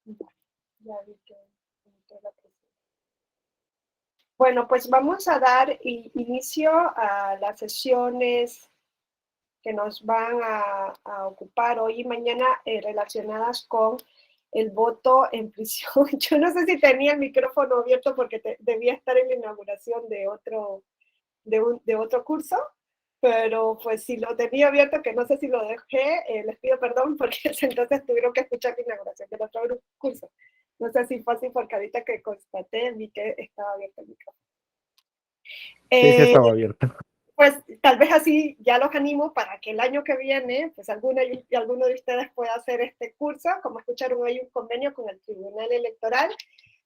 Ya vi que la presentación. Bueno, pues vamos a dar inicio a las sesiones que nos van a ocupar hoy y mañana relacionadas con el voto en prisión. Yo no sé si tenía el micrófono abierto porque debía estar en la inauguración de otro curso, pero pues si lo tenía abierto, que no sé si lo dejé, les pido perdón porque entonces tuvieron que escuchar la inauguración del otro curso. No sé si fue así porque ahorita que constaté vi que estaba abierto el micrófono. Sí, sí Eh, estaba abierto. pues tal vez así ya los animo para que el año que viene, pues alguno de ustedes pueda hacer este curso. Como escucharon, hay un convenio con el Tribunal Electoral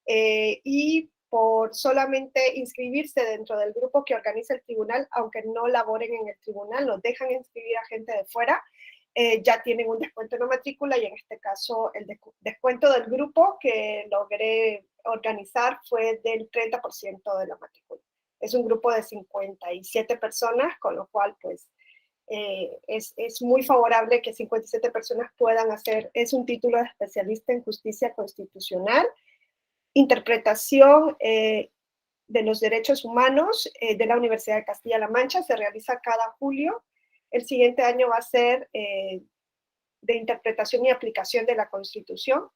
y por solamente inscribirse dentro del grupo que organiza el tribunal, aunque no laboren en el tribunal, nos dejan inscribir a gente de fuera, ya tienen un descuento en la matrícula y en este caso el descuento del grupo que logré organizar fue del 30% de la matrícula. Es un grupo de 57 personas, con lo cual pues es muy favorable que 57 personas puedan hacer, es un título de especialista en justicia constitucional, interpretación de los derechos humanos de la Universidad de Castilla-La Mancha, se realiza cada julio. El siguiente año va a ser de interpretación y aplicación de la Constitución.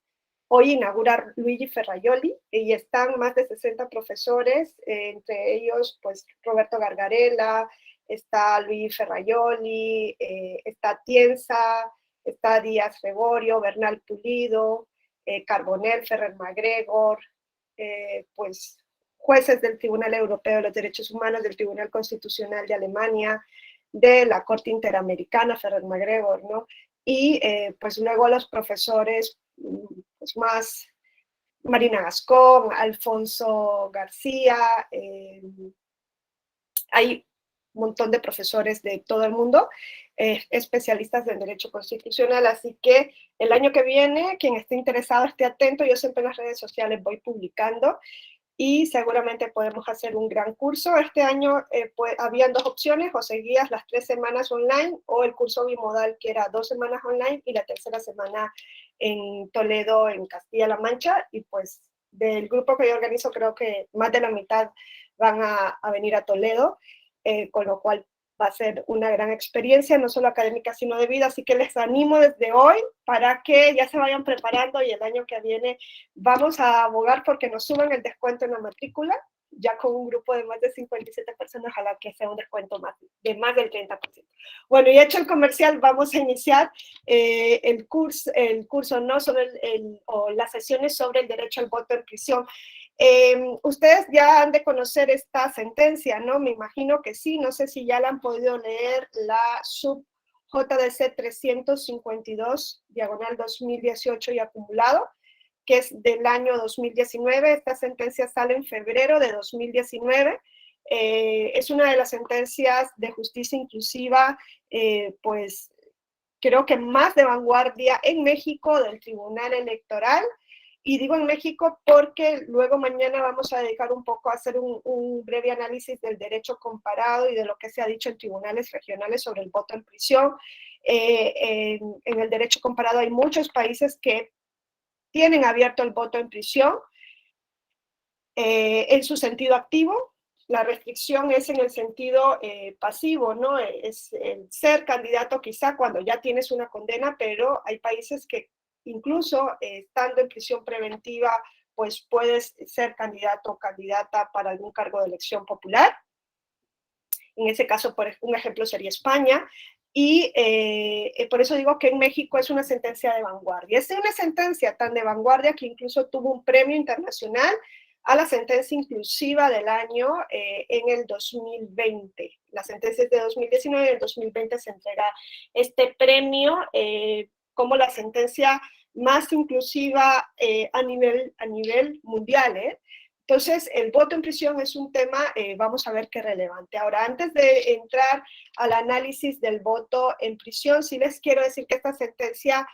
Hoy inaugura Luigi Ferraioli y están más de 60 profesores, entre ellos pues Roberto Gargarella, está Luigi Ferraioli, está Tienza, está Díaz Gregorio, Bernal Pulido, Carbonell, Ferrer MacGregor, pues jueces del Tribunal Europeo de los Derechos Humanos, del Tribunal Constitucional de Alemania, de la Corte Interamericana, Ferrer MacGregor, ¿no? Y pues luego los profesores pues, más, Marina Gascón, Alfonso García, hay un montón de profesores de todo el mundo, especialistas en derecho constitucional, así que el año que viene, quien esté interesado esté atento, yo siempre en las redes sociales voy publicando y seguramente podemos hacer un gran curso. Este año pues, habían dos opciones, o seguías las 3 semanas online o el curso bimodal que era 2 semanas online y la tercera semana en Toledo, en Castilla-La Mancha, y pues del grupo que yo organizo creo que más de la mitad van a venir a Toledo, con lo cual va a ser una gran experiencia, no solo académica, sino de vida, así que les animo desde hoy para que ya se vayan preparando y el año que viene vamos a abogar porque nos suban el descuento en la matrícula, ya con un grupo de más de 57 personas, ojalá que sea un descuento de más del 30%. Bueno, y hecho el comercial, vamos a iniciar el curso no sobre o las sesiones sobre el derecho al voto en prisión. Ustedes ya han de conocer esta sentencia, ¿no? Me imagino que sí, no sé si ya la han podido leer, la sub JDC 352, diagonal 2018 y acumulado, que es del año 2019. Esta sentencia sale en febrero de 2019. Es una de las sentencias de justicia inclusiva, pues creo que más de vanguardia en México del Tribunal Electoral. Y digo en México porque luego mañana vamos a dedicar un poco a hacer un breve análisis del derecho comparado y de lo que se ha dicho en tribunales regionales sobre el voto en prisión. En el derecho comparado hay muchos países que tienen abierto el voto en prisión en su sentido activo. La restricción es en el sentido pasivo, ¿no? Es el ser candidato quizá cuando ya tienes una condena, pero hay países que incluso estando en prisión preventiva, pues puedes ser candidato o candidata para algún cargo de elección popular. En ese caso, por un ejemplo, sería España. Y por eso digo que en México es una sentencia de vanguardia. Es una sentencia tan de vanguardia que incluso tuvo un premio internacional a la sentencia inclusiva del año en el 2020. La sentencia es de 2019 y en el 2020 se entrega este premio como la sentencia más inclusiva a nivel mundial. Entonces, el voto en prisión es un tema, vamos a ver qué relevante. Ahora, antes de entrar al análisis del voto en prisión, sí les quiero decir que esta sentencia,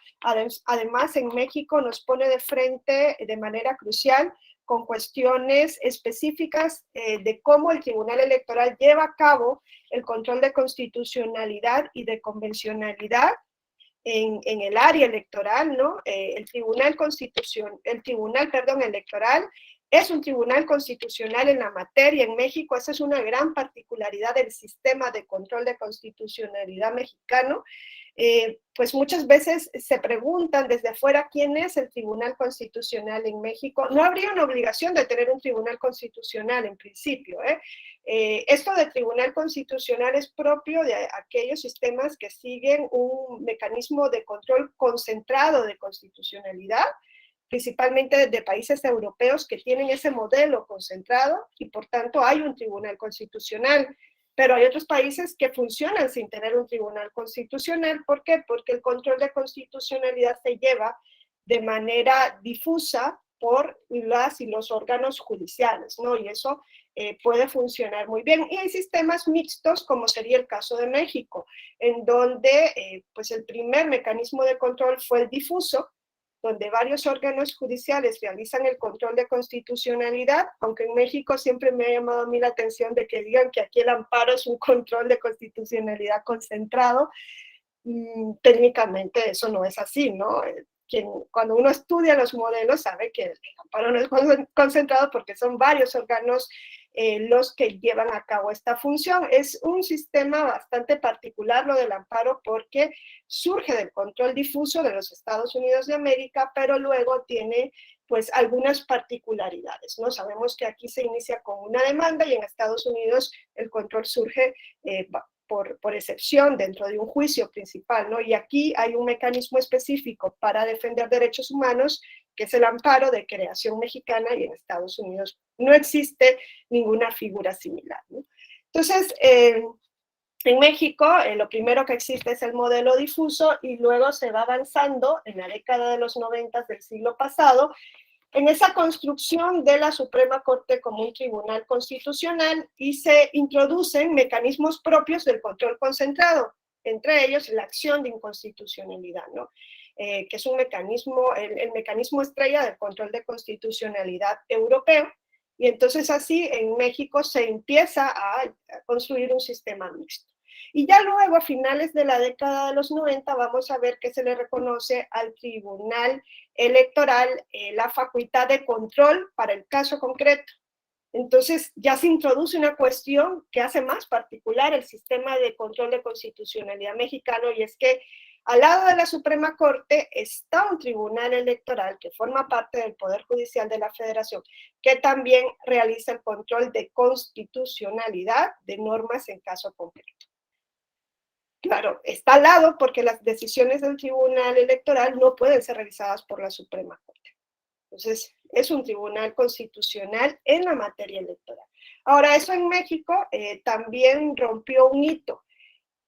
además, en México nos pone de frente de manera crucial con cuestiones específicas de cómo el Tribunal Electoral lleva a cabo el control de constitucionalidad y de convencionalidad en el área electoral, ¿no? El Tribunal Electoral es un tribunal constitucional en la materia en México. Esa es una gran particularidad del sistema de control de constitucionalidad mexicano. Pues muchas veces se preguntan desde afuera quién es el Tribunal Constitucional en México. No habría una obligación de tener un Tribunal Constitucional en principio. Esto de Tribunal Constitucional es propio de aquellos sistemas que siguen un mecanismo de control concentrado de constitucionalidad, principalmente de países europeos que tienen ese modelo concentrado y por tanto hay un tribunal constitucional. Pero hay otros países que funcionan sin tener un tribunal constitucional. ¿Por qué? Porque el control de constitucionalidad se lleva de manera difusa por las y los órganos judiciales, ¿no? Y eso puede funcionar muy bien. Y hay sistemas mixtos, como sería el caso de México, en donde pues el primer mecanismo de control fue el difuso, donde varios órganos judiciales realizan el control de constitucionalidad, aunque en México siempre me ha llamado a mí la atención de que digan que aquí el amparo es un control de constitucionalidad concentrado. Técnicamente eso no es así, ¿no? Cuando uno estudia los modelos sabe que el amparo no es concentrado porque son varios órganos los que llevan a cabo esta función. Es un sistema bastante particular lo del amparo porque surge del control difuso de los Estados Unidos de América, pero luego tiene pues algunas particularidades, ¿no? Sabemos que aquí se inicia con una demanda y en Estados Unidos el control surge por excepción dentro de un juicio principal, ¿no? Y aquí hay un mecanismo específico para defender derechos humanos, que es el amparo de creación mexicana, y en Estados Unidos no existe ninguna figura similar, ¿no? Entonces, en México, lo primero que existe es el modelo difuso y luego se va avanzando en la década de los 90 del siglo pasado en esa construcción de la Suprema Corte como un tribunal constitucional y se introducen mecanismos propios del control concentrado, entre ellos la acción de inconstitucionalidad, ¿no? Que es un mecanismo, el mecanismo estrella del control de constitucionalidad europeo. Y entonces así en México se empieza a construir un sistema mixto. Y ya luego, a finales de la década de los 90, vamos a ver que se le reconoce al Tribunal Electoral la facultad de control para el caso concreto. Entonces ya se introduce una cuestión que hace más particular el sistema de control de constitucionalidad mexicano, y es que al lado de la Suprema Corte está un tribunal electoral que forma parte del Poder Judicial de la Federación, que también realiza el control de constitucionalidad de normas en caso concreto. Claro, está al lado porque las decisiones del Tribunal Electoral no pueden ser revisadas por la Suprema Corte. Entonces, es un tribunal constitucional en la materia electoral. Ahora, eso en México también rompió un hito.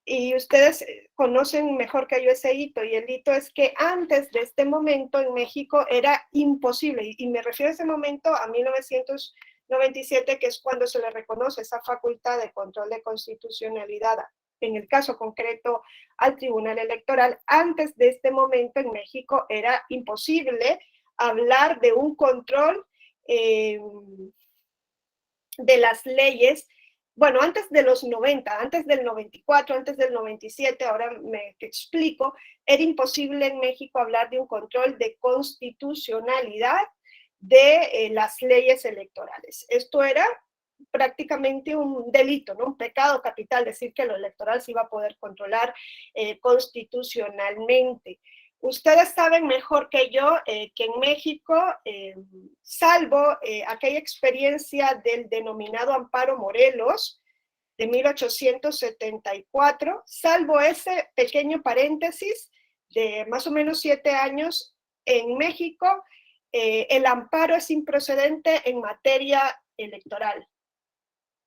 Y ustedes conocen mejor que yo ese hito, y el hito es que antes de este momento en México era imposible, y me refiero a ese momento a 1997, que es cuando se le reconoce esa facultad de control de constitucionalidad, en el caso concreto al Tribunal Electoral. Antes de este momento en México era imposible hablar de un control de las leyes. Bueno, antes de los 90, antes del 94, antes del 97, ahora me explico, era imposible en México hablar de un control de constitucionalidad de las leyes electorales. Esto era prácticamente un delito, ¿no? Un pecado capital decir que lo electoral se iba a poder controlar constitucionalmente. Ustedes saben mejor que yo que en México, salvo aquella experiencia del denominado Amparo Morelos de 1874, salvo ese pequeño paréntesis de más o menos 7 años, en México el amparo es improcedente en materia electoral.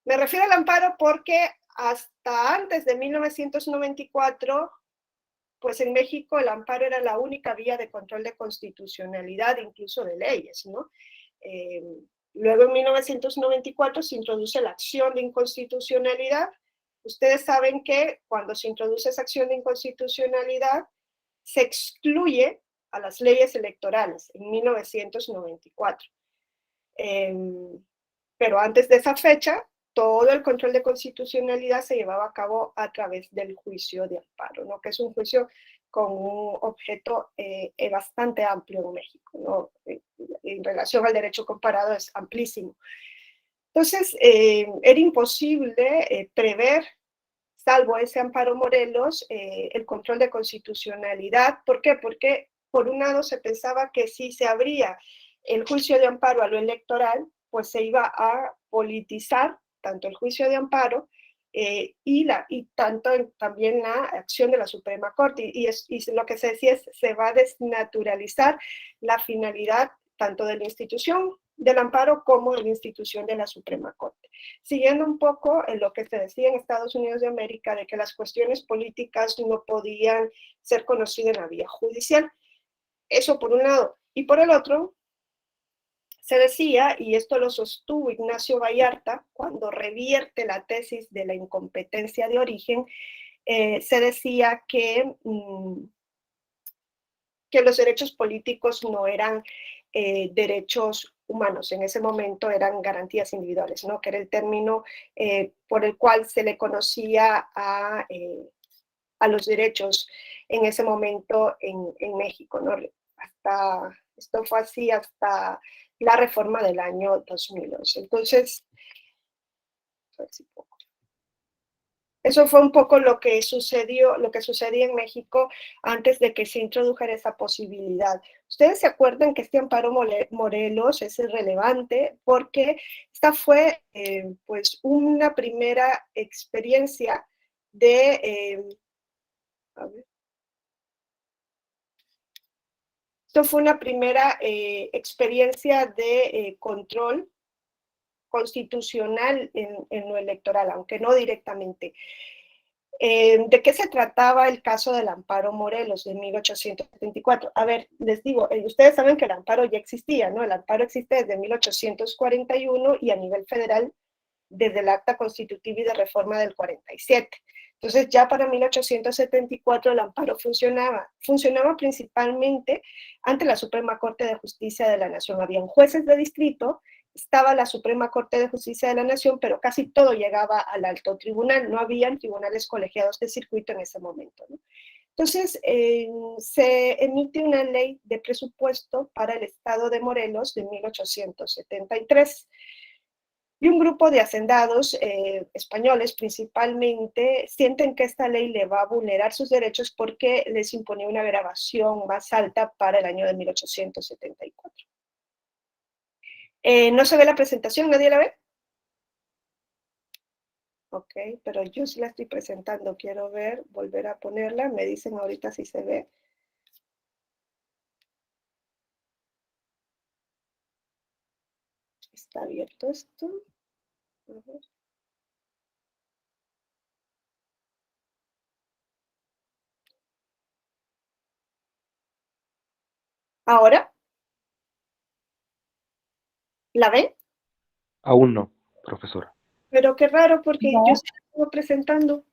Me refiero al amparo porque hasta antes de 1994, pues en México el amparo era la única vía de control de constitucionalidad, incluso de leyes, ¿no? Luego en 1994 se introduce la acción de inconstitucionalidad. Ustedes saben que cuando se introduce esa acción de inconstitucionalidad, se excluye a las leyes electorales en 1994. Pero antes de esa fecha, todo el control de constitucionalidad se llevaba a cabo a través del juicio de amparo, ¿no? Que es un juicio con un objeto bastante amplio en México, ¿no? En relación al derecho comparado es amplísimo. Entonces, era imposible prever, salvo ese amparo Morelos, el control de constitucionalidad. ¿Por qué? Porque por un lado se pensaba que si se abría el juicio de amparo a lo electoral, pues se iba a politizar tanto el juicio de amparo y tanto también la acción de la Suprema Corte. Y lo que se decía es se va a desnaturalizar la finalidad tanto de la institución del amparo como de la institución de la Suprema Corte. Siguiendo un poco en lo que se decía en Estados Unidos de América, de que las cuestiones políticas no podían ser conocidas en la vía judicial. Eso por un lado. Y por el otro, se decía, y esto lo sostuvo Ignacio Vallarta, cuando revierte la tesis de la incompetencia de origen, se decía que los derechos políticos no eran derechos humanos, en ese momento eran garantías individuales, ¿no? Que era el término por el cual se le conocía a los derechos en ese momento en México, ¿no? Esto fue así hasta la reforma del año 2011. Entonces, eso fue un poco lo que sucedía en México antes de que se introdujera esa posibilidad. Ustedes se acuerdan que este amparo Morelos es relevante porque esta fue pues una primera experiencia de a ver, esto fue una primera experiencia de control constitucional en lo electoral, aunque no directamente. ¿De qué se trataba el caso del amparo Morelos de 1874? A ver, les digo, ustedes saben que el amparo ya existía, ¿no? El amparo existe desde 1841 y a nivel federal desde el Acta Constitutiva y de Reforma del 47. Entonces, ya para 1874 el amparo funcionaba principalmente ante la Suprema Corte de Justicia de la Nación. Habían jueces de distrito, estaba la Suprema Corte de Justicia de la Nación, pero casi todo llegaba al alto tribunal, no habían tribunales colegiados de circuito en ese momento, ¿no? Entonces, se emite una ley de presupuesto para el estado de Morelos de 1873. Y un grupo de hacendados españoles principalmente sienten que esta ley le va a vulnerar sus derechos porque les imponía una grabación más alta para el año de 1874. ¿No se ve la presentación? ¿Nadie la ve? Ok, pero yo sí la estoy presentando. Quiero ver, volver a ponerla. Me dicen ahorita si se ve. ¿Está abierto esto? A ver. ¿Ahora? ¿La ven? Aún no, profesora. Pero qué raro porque yo No, sí la estoy presentando.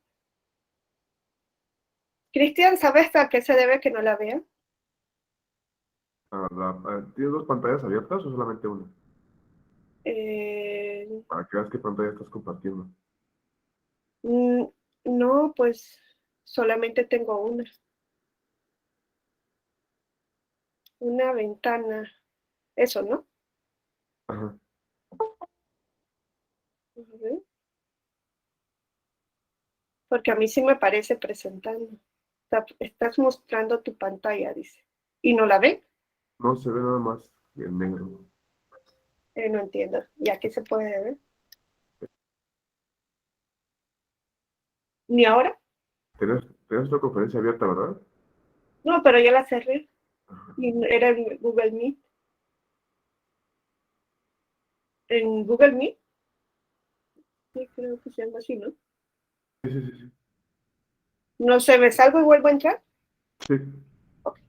Cristian, ¿sabes a qué se debe que no la vean? ¿Tienes dos pantallas abiertas o solamente una? Eh, Para que veas qué pantalla estás compartiendo. mm, no, pues solamente tengo una ventana. Eso, ¿no? Ajá. A ver, porque a mí sí me parece presentando. Estás mostrando tu pantalla, dice. ¿Y no la ven? No se ve nada más en negro. No entiendo. ¿Y aquí se puede ver? ¿Ni ahora? Tenías una conferencia abierta, ¿verdad? No, pero ya la cerré. Ajá. Y era en Google Meet. En Google Meet, sí, creo que se llama así, ¿no? Sí, sí, sí, No sé, ¿me salgo y vuelvo a entrar? sí. Sí. Ok.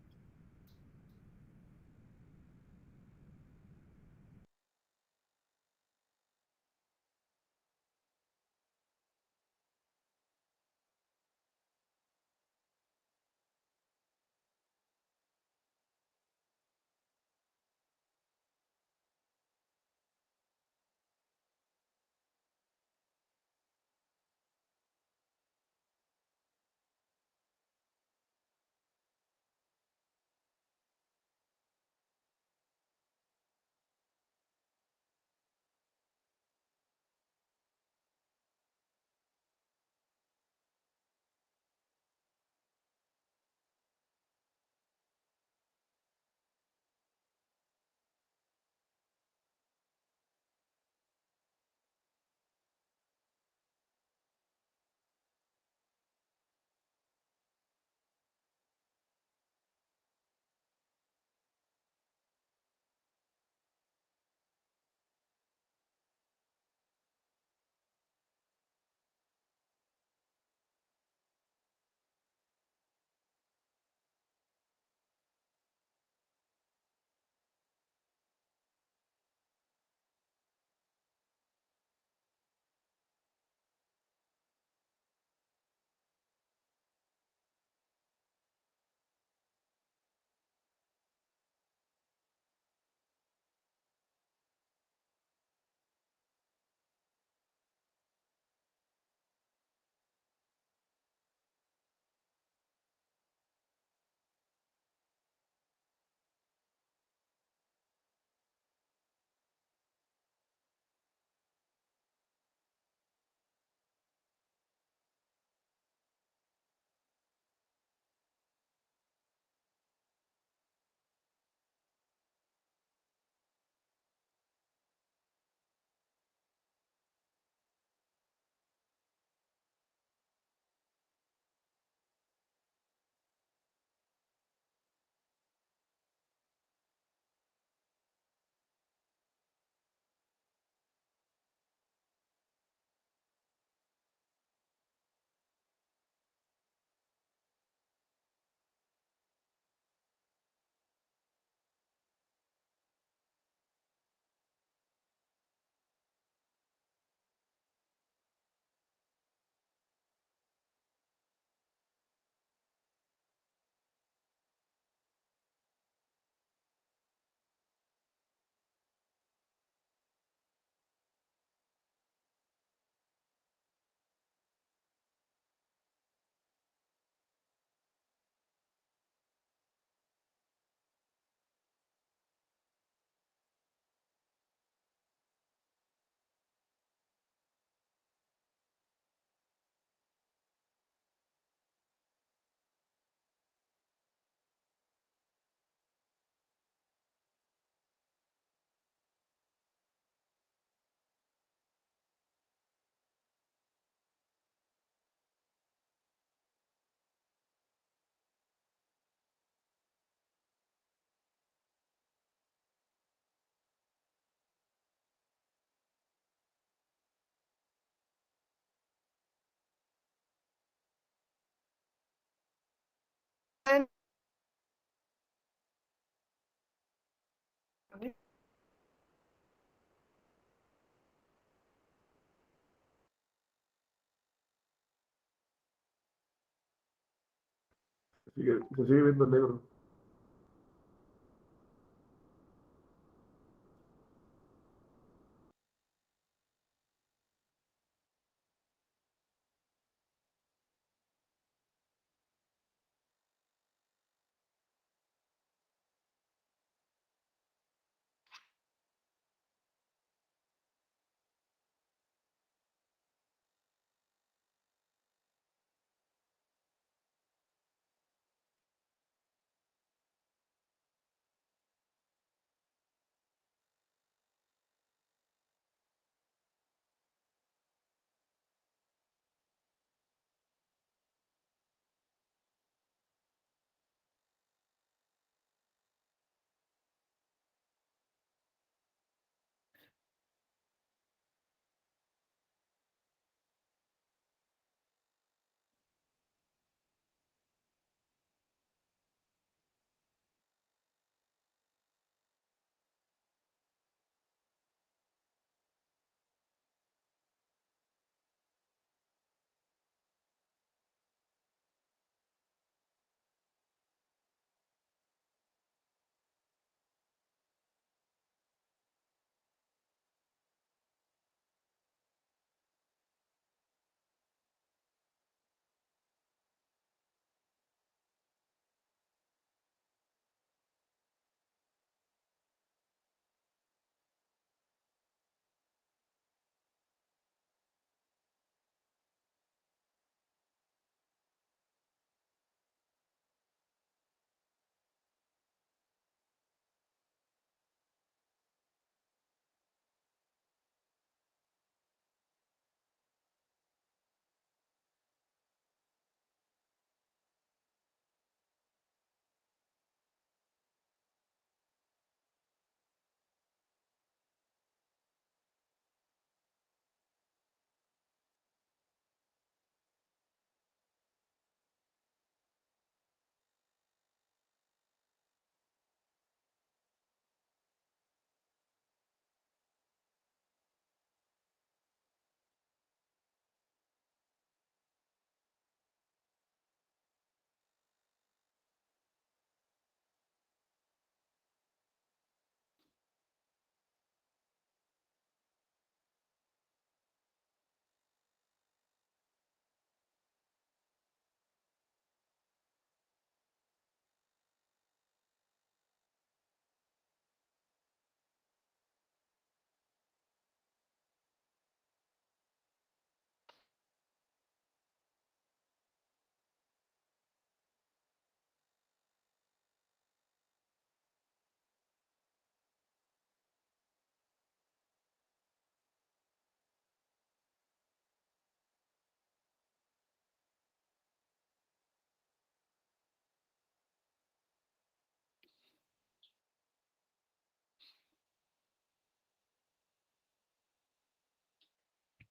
se sigue viendo negro.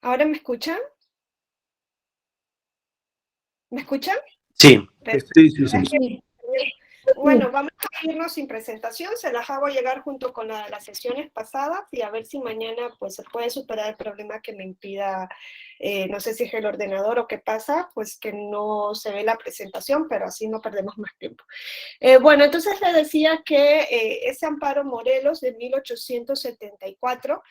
¿Ahora me escuchan? ¿Me escuchan? Sí, Perfecto. sí, sí, sí. Sí. Bueno, vamos a irnos sin presentación, se las hago llegar junto con las sesiones pasadas y a ver si mañana pues se puede superar el problema que me impida, no sé si es el ordenador o qué pasa, pues que no se ve la presentación, pero así no perdemos más tiempo. Bueno, entonces le decía que ese amparo Morelos de 1874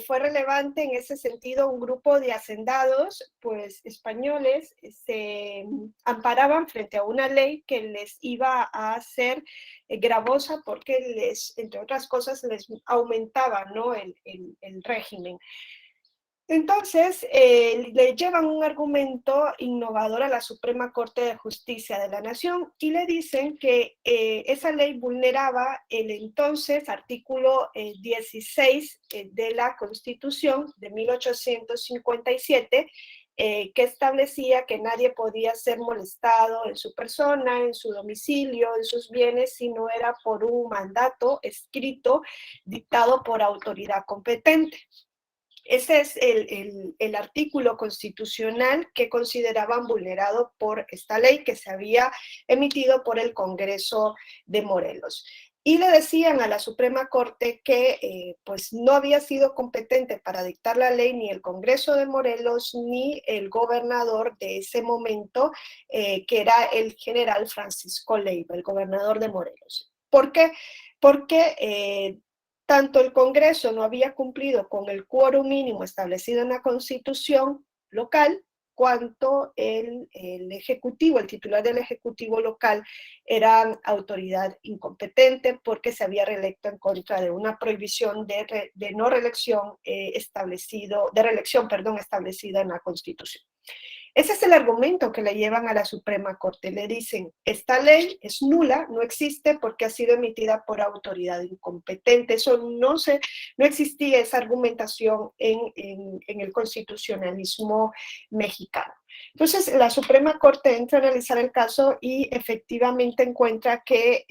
fue relevante en ese sentido. Un grupo de hacendados pues españoles se amparaban frente a una ley que les iba a hacer gravosa porque les, entre otras cosas, les aumentaba, ¿no?, el régimen. Entonces, le llevan un argumento innovador a la Suprema Corte de Justicia de la Nación y le dicen que esa ley vulneraba el entonces artículo 16 de la Constitución de 1857, que establecía que nadie podía ser molestado en su persona, en su domicilio, en sus bienes, si no era por un mandato escrito dictado por autoridad competente. Ese es el artículo constitucional que consideraban vulnerado por esta ley que se había emitido por el Congreso de Morelos. y le decían a la Suprema Corte que pues no había sido competente para dictar la ley ni el Congreso de Morelos ni el gobernador de ese momento, que era el general Francisco Leiva, el gobernador de Morelos. ¿Por qué? Porque tanto el Congreso no había cumplido con el quórum mínimo establecido en la Constitución local, cuanto el Ejecutivo, el titular del Ejecutivo local, era autoridad incompetente porque se había reelecto en contra de una prohibición de no reelección establecida en la Constitución. Ese es el argumento que le llevan a la Suprema Corte. Le dicen, esta ley es nula, no existe porque ha sido emitida por autoridad incompetente. Eso no existía esa argumentación en el constitucionalismo mexicano. Entonces, la Suprema Corte entra a analizar el caso y efectivamente encuentra que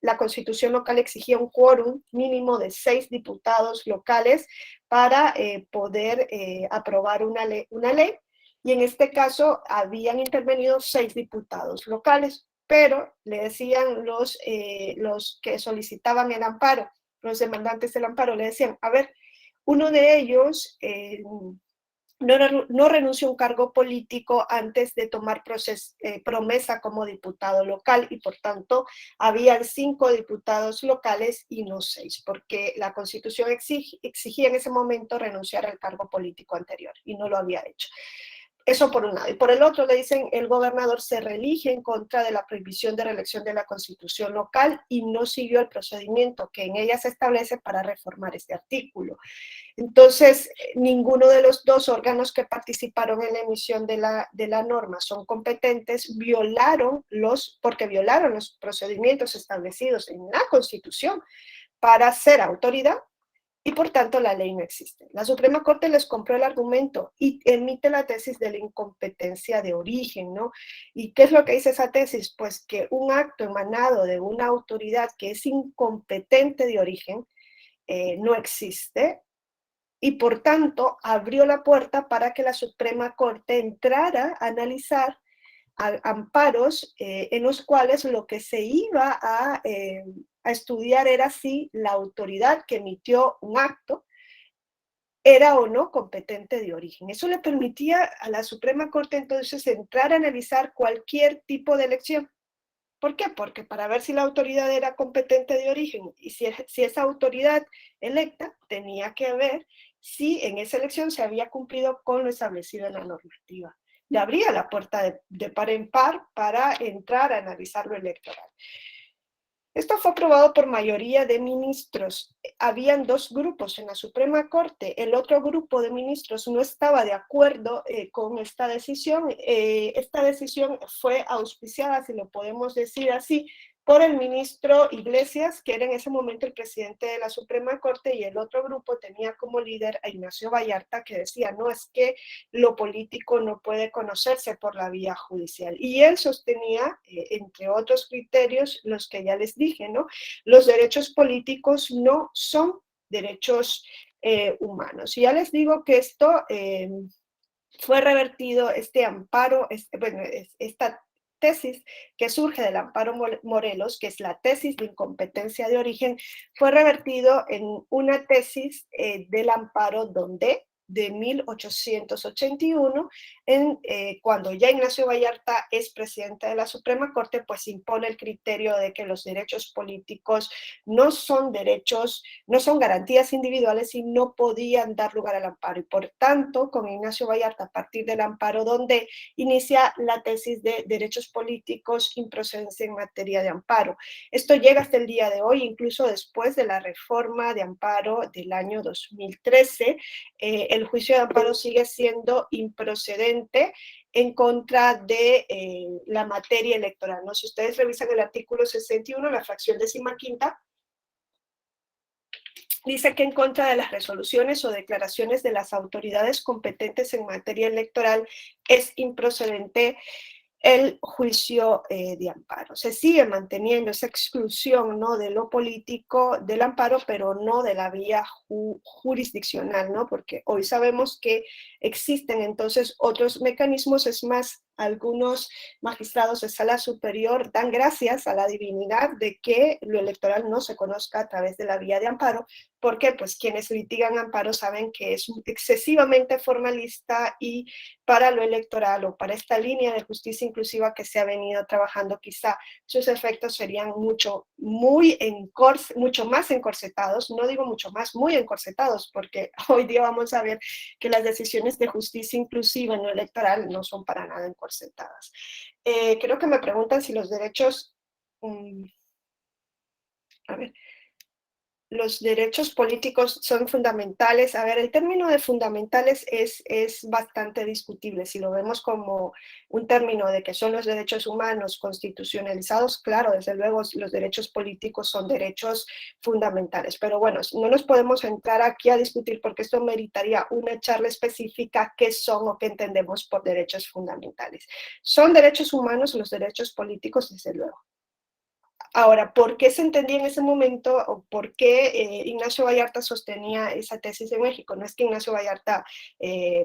la Constitución local exigía un quórum mínimo de 6 diputados locales para poder aprobar una ley. Y en este caso habían intervenido 6 diputados locales, pero le decían los que solicitaban el amparo, los demandantes del amparo, le decían, a ver, uno de ellos no renunció a un cargo político antes de tomar promesa como diputado local, y por tanto habían 5 diputados locales y no 6, porque la Constitución exigía en ese momento renunciar al cargo político anterior y no lo había hecho. Eso por un lado. Y por el otro le dicen, el gobernador se reelige en contra de la prohibición de reelección de la Constitución local y no siguió el procedimiento que en ella se establece para reformar este artículo. Entonces, ninguno de los 2 órganos que participaron en la emisión de la norma son competentes, porque violaron los procedimientos establecidos en la Constitución para ser autoridad, y por tanto la ley no existe. La Suprema Corte les compró el argumento y emite la tesis de la incompetencia de origen, ¿no? ¿Y qué es lo que dice esa tesis? Pues que un acto emanado de una autoridad que es incompetente de origen no existe, y por tanto abrió la puerta para que la Suprema Corte entrara a analizar amparos en los cuales lo que se iba a estudiar era si la autoridad que emitió un acto era o no competente de origen. Eso le permitía a la Suprema Corte entonces entrar a analizar cualquier tipo de elección. ¿Por qué? Porque para ver si la autoridad era competente de origen y si esa autoridad electa tenía que ver si en esa elección se había cumplido con lo establecido en la normativa. Le abría la puerta de par en par para entrar a analizar lo electoral. Esto fue aprobado por mayoría de ministros. Habían 2 grupos en la Suprema Corte. El otro grupo de ministros no estaba de acuerdo con esta decisión. Esta decisión fue auspiciada, si lo podemos decir así, por el ministro Iglesias, que era en ese momento el presidente de la Suprema Corte, y el otro grupo tenía como líder a Ignacio Vallarta, que decía, no, es que lo político no puede conocerse por la vía judicial. Y él sostenía, entre otros criterios, los que ya les dije, ¿no? Los derechos políticos no son derechos humanos. Y ya les digo que esto fue revertido, este amparo, esta tesis que surge del amparo Morelos, que es la tesis de incompetencia de origen, fue revertido en una tesis del amparo donde de 1881, cuando ya Ignacio Vallarta es presidente de la Suprema Corte, pues impone el criterio de que los derechos políticos no son garantías individuales y no podían dar lugar al amparo. Y por tanto, con Ignacio Vallarta, a partir del amparo donde inicia la tesis de derechos políticos, improcedencia en materia de amparo. Esto llega hasta el día de hoy, incluso después de la reforma de amparo del año 2013, el juicio de amparo sigue siendo improcedente en contra de la materia electoral, ¿no? Si ustedes revisan el artículo 61, la fracción 15ª, dice que en contra de las resoluciones o declaraciones de las autoridades competentes en materia electoral es improcedente el juicio de amparo. Se sigue manteniendo esa exclusión, ¿no?, de lo político del amparo, pero no de la vía jurisdiccional, ¿no? Porque hoy sabemos que existen entonces otros mecanismos. Es más, algunos magistrados de sala superior dan gracias a la divinidad de que lo electoral no se conozca a través de la vía de amparo, porque pues quienes litigan amparo saben que es excesivamente formalista y para lo electoral o para esta línea de justicia inclusiva que se ha venido trabajando, quizá sus efectos serían mucho más encorsetados, no digo mucho más, muy encorsetados, porque hoy día vamos a ver que las decisiones de justicia inclusiva en lo electoral no son para nada encorsetadas. Creo que me preguntan si los derechos, los derechos políticos son fundamentales. A ver, el término de fundamentales es bastante discutible. Si lo vemos como un término de que son los derechos humanos constitucionalizados, claro, desde luego los derechos políticos son derechos fundamentales. Pero bueno, no nos podemos entrar aquí a discutir porque esto meritaría una charla específica qué son o qué entendemos por derechos fundamentales. Son derechos humanos los derechos políticos, desde luego. Ahora, ¿por qué se entendía en ese momento o por qué Ignacio Vallarta sostenía esa tesis en México? No es que Ignacio Vallarta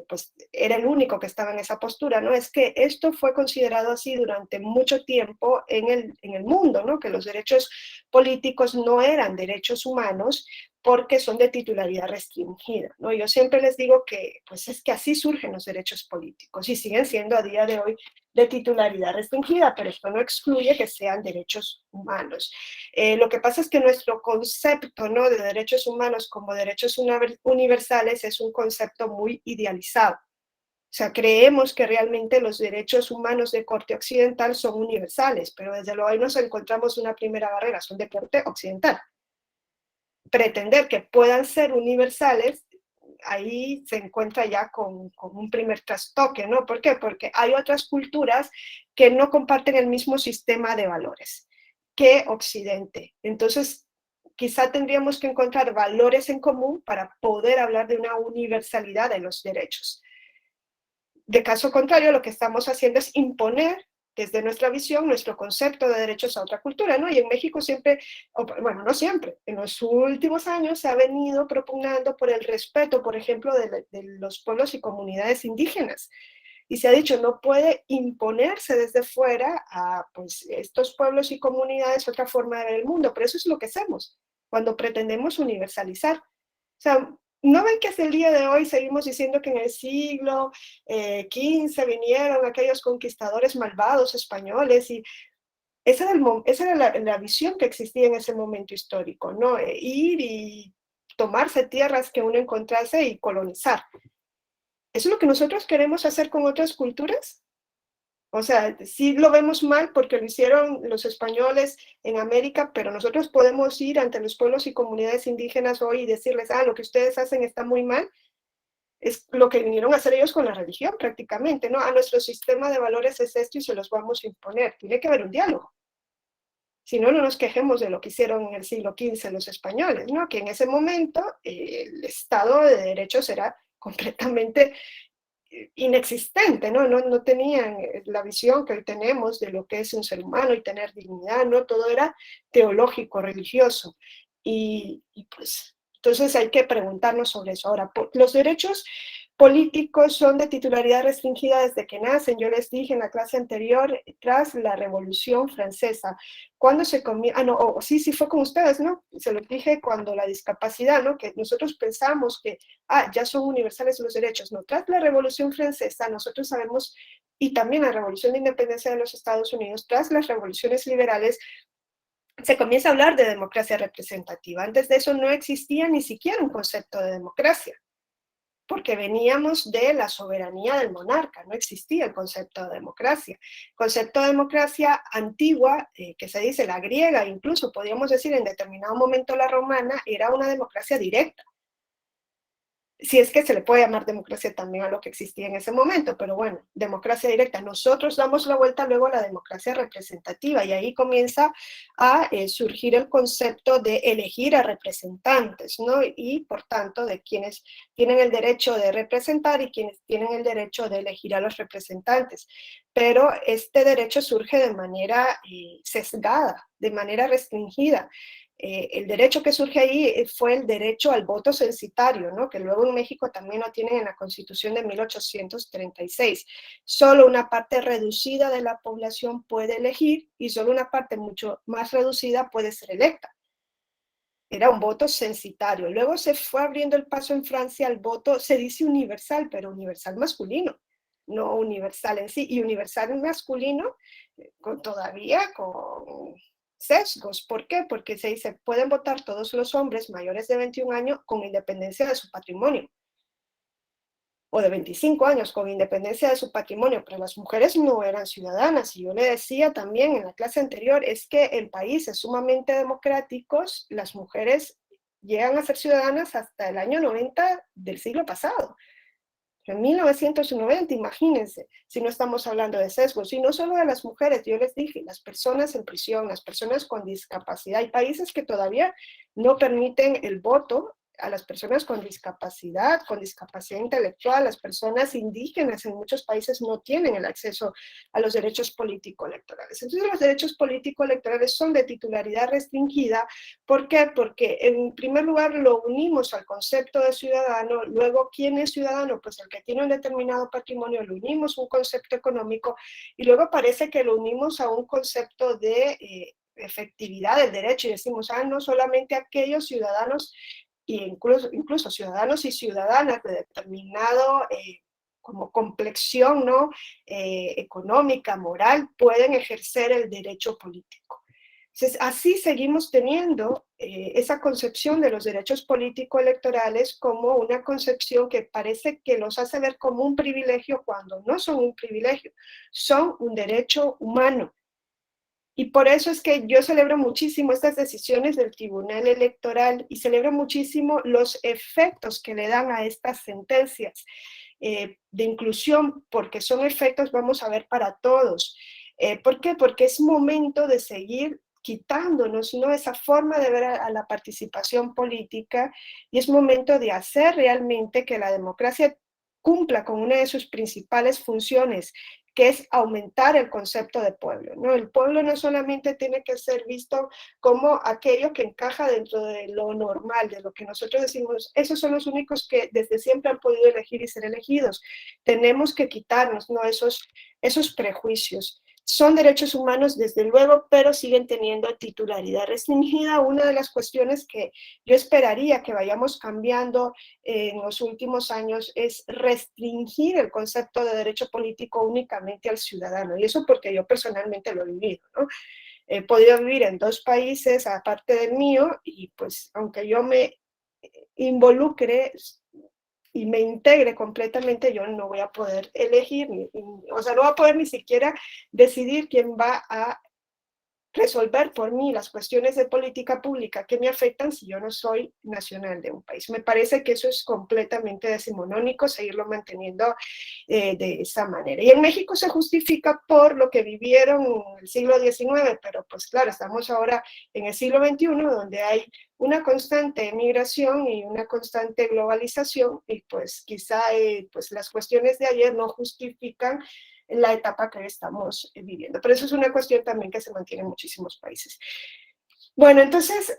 pues, era el único que estaba en esa postura, ¿no? Es que esto fue considerado así durante mucho tiempo en el mundo, ¿no? Que los derechos políticos no eran derechos humanos porque son de titularidad restringida, ¿no? Yo siempre les digo que pues es que así surgen los derechos políticos y siguen siendo a día de hoy de titularidad restringida, pero esto no excluye que sean derechos humanos. Lo que pasa es que nuestro concepto, ¿no?, de derechos humanos como derechos universales es un concepto muy idealizado. O sea, creemos que realmente los derechos humanos de corte occidental son universales, pero desde luego ahí nos encontramos una primera barrera, son de corte occidental. Pretender que puedan ser universales, ahí se encuentra ya con un primer trastoque, ¿no? ¿Por qué? Porque hay otras culturas que no comparten el mismo sistema de valores que Occidente. Entonces, quizá tendríamos que encontrar valores en común para poder hablar de una universalidad de los derechos. De caso contrario, lo que estamos haciendo es imponer desde nuestra visión, nuestro concepto de derechos a otra cultura, ¿no? Y en México siempre, bueno, no siempre, en los últimos años se ha venido propugnando por el respeto, por ejemplo, de los pueblos y comunidades indígenas. Y se ha dicho, no puede imponerse desde fuera a pues, estos pueblos y comunidades otra forma de ver el mundo, pero eso es lo que hacemos cuando pretendemos universalizar. O sea, ¿no ven que hasta el día de hoy seguimos diciendo que en el siglo XV vinieron aquellos conquistadores malvados españoles? Y esa era la visión que existía en ese momento histórico, ¿no? Ir y tomarse tierras que uno encontrase y colonizar. ¿Eso es lo que nosotros queremos hacer con otras culturas? O sea, sí lo vemos mal porque lo hicieron los españoles en América, pero nosotros podemos ir ante los pueblos y comunidades indígenas hoy y decirles, lo que ustedes hacen está muy mal. Es lo que vinieron a hacer ellos con la religión prácticamente, ¿no? Nuestro sistema de valores es esto y se los vamos a imponer. Tiene que haber un diálogo. Si no, no nos quejemos de lo que hicieron en el siglo XV los españoles, ¿no? Que en ese momento el Estado de Derechos era completamente inexistente, ¿no? No tenían la visión que hoy tenemos de lo que es un ser humano y tener dignidad, ¿no? Todo era teológico, religioso. Y pues, entonces hay que preguntarnos sobre eso. Ahora, los derechos políticos son de titularidad restringida desde que nacen. Yo les dije en la clase anterior, tras la Revolución Francesa, cuando se comienza, sí fue con ustedes, ¿no? Se lo dije cuando la discapacidad, ¿no? Que nosotros pensamos que, ya son universales los derechos, ¿no? Tras la Revolución Francesa, nosotros sabemos, y también la Revolución de Independencia de los Estados Unidos, tras las revoluciones liberales, se comienza a hablar de democracia representativa. Antes de eso no existía ni siquiera un concepto de democracia, porque veníamos de la soberanía del monarca, no existía el concepto de democracia. El concepto de democracia antigua, que se dice la griega, incluso podríamos decir en determinado momento la romana, era una democracia directa. Si es que se le puede llamar democracia también a lo que existía en ese momento, pero bueno, democracia directa. Nosotros damos la vuelta luego a la democracia representativa y ahí comienza a surgir el concepto de elegir a representantes, ¿no? Y por tanto de quienes tienen el derecho de representar y quienes tienen el derecho de elegir a los representantes. Pero este derecho surge de manera sesgada, de manera restringida. El derecho que surge ahí fue el derecho al voto censitario, ¿no? Que luego en México también lo tienen en la Constitución de 1836. Solo una parte reducida de la población puede elegir y solo una parte mucho más reducida puede ser electa. Era un voto censitario. Luego se fue abriendo el paso en Francia al voto, se dice universal, pero universal masculino, no universal en sí. Y universal masculino todavía con sesgos. ¿Por qué? Porque se dice, pueden votar todos los hombres mayores de 21 años con independencia de su patrimonio. O de 25 años con independencia de su patrimonio, pero las mujeres no eran ciudadanas. Y yo le decía también en la clase anterior, es que en países sumamente democráticos, las mujeres llegan a ser ciudadanas hasta el año 90 del siglo pasado. En 1990, imagínense, si no estamos hablando de sesgos, y no solo de las mujeres, yo les dije, las personas en prisión, las personas con discapacidad, hay países que todavía no permiten el voto a las personas con discapacidad intelectual, las personas indígenas en muchos países no tienen el acceso a los derechos político-electorales. Entonces los derechos político-electorales son de titularidad restringida. ¿Por qué? Porque en primer lugar lo unimos al concepto de ciudadano, luego ¿quién es ciudadano? Pues el que tiene un determinado patrimonio, lo unimos a un concepto económico y luego parece que lo unimos a un concepto de efectividad del derecho y decimos, no solamente aquellos ciudadanos e incluso ciudadanos y ciudadanas de determinado como complexión, ¿no? Económica, moral, pueden ejercer el derecho político. Entonces, así seguimos teniendo esa concepción de los derechos político-electorales como una concepción que parece que los hace ver como un privilegio cuando no son un privilegio, son un derecho humano. Y por eso es que yo celebro muchísimo estas decisiones del Tribunal Electoral y celebro muchísimo los efectos que le dan a estas sentencias de inclusión, porque son efectos, vamos a ver, para todos. ¿Por qué? Porque es momento de seguir quitándonos, ¿no?, esa forma de ver a la participación política y es momento de hacer realmente que la democracia cumpla con una de sus principales funciones, que es aumentar el concepto de pueblo, ¿no? El pueblo no solamente tiene que ser visto como aquello que encaja dentro de lo normal, de lo que nosotros decimos, esos son los únicos que desde siempre han podido elegir y ser elegidos. Tenemos que quitarnos, ¿no?, esos prejuicios. Son derechos humanos, desde luego, pero siguen teniendo titularidad restringida. Una de las cuestiones que yo esperaría que vayamos cambiando en los últimos años es restringir el concepto de derecho político únicamente al ciudadano. Y eso porque yo personalmente lo he vivido, ¿no? He podido vivir en 2 países aparte del mío y pues aunque yo me involucre y me integre completamente, yo no voy a poder elegir, o sea, no voy a poder ni siquiera decidir quién va a resolver por mí las cuestiones de política pública que me afectan si yo no soy nacional de un país. Me parece que eso es completamente decimonónico, seguirlo manteniendo de esa manera. Y en México se justifica por lo que vivieron en el siglo XIX, pero pues claro, estamos ahora en el siglo XXI, donde hay una constante migración y una constante globalización, y pues quizá pues las cuestiones de ayer no justifican la etapa que estamos viviendo. Pero eso es una cuestión también que se mantiene en muchísimos países. Bueno, entonces,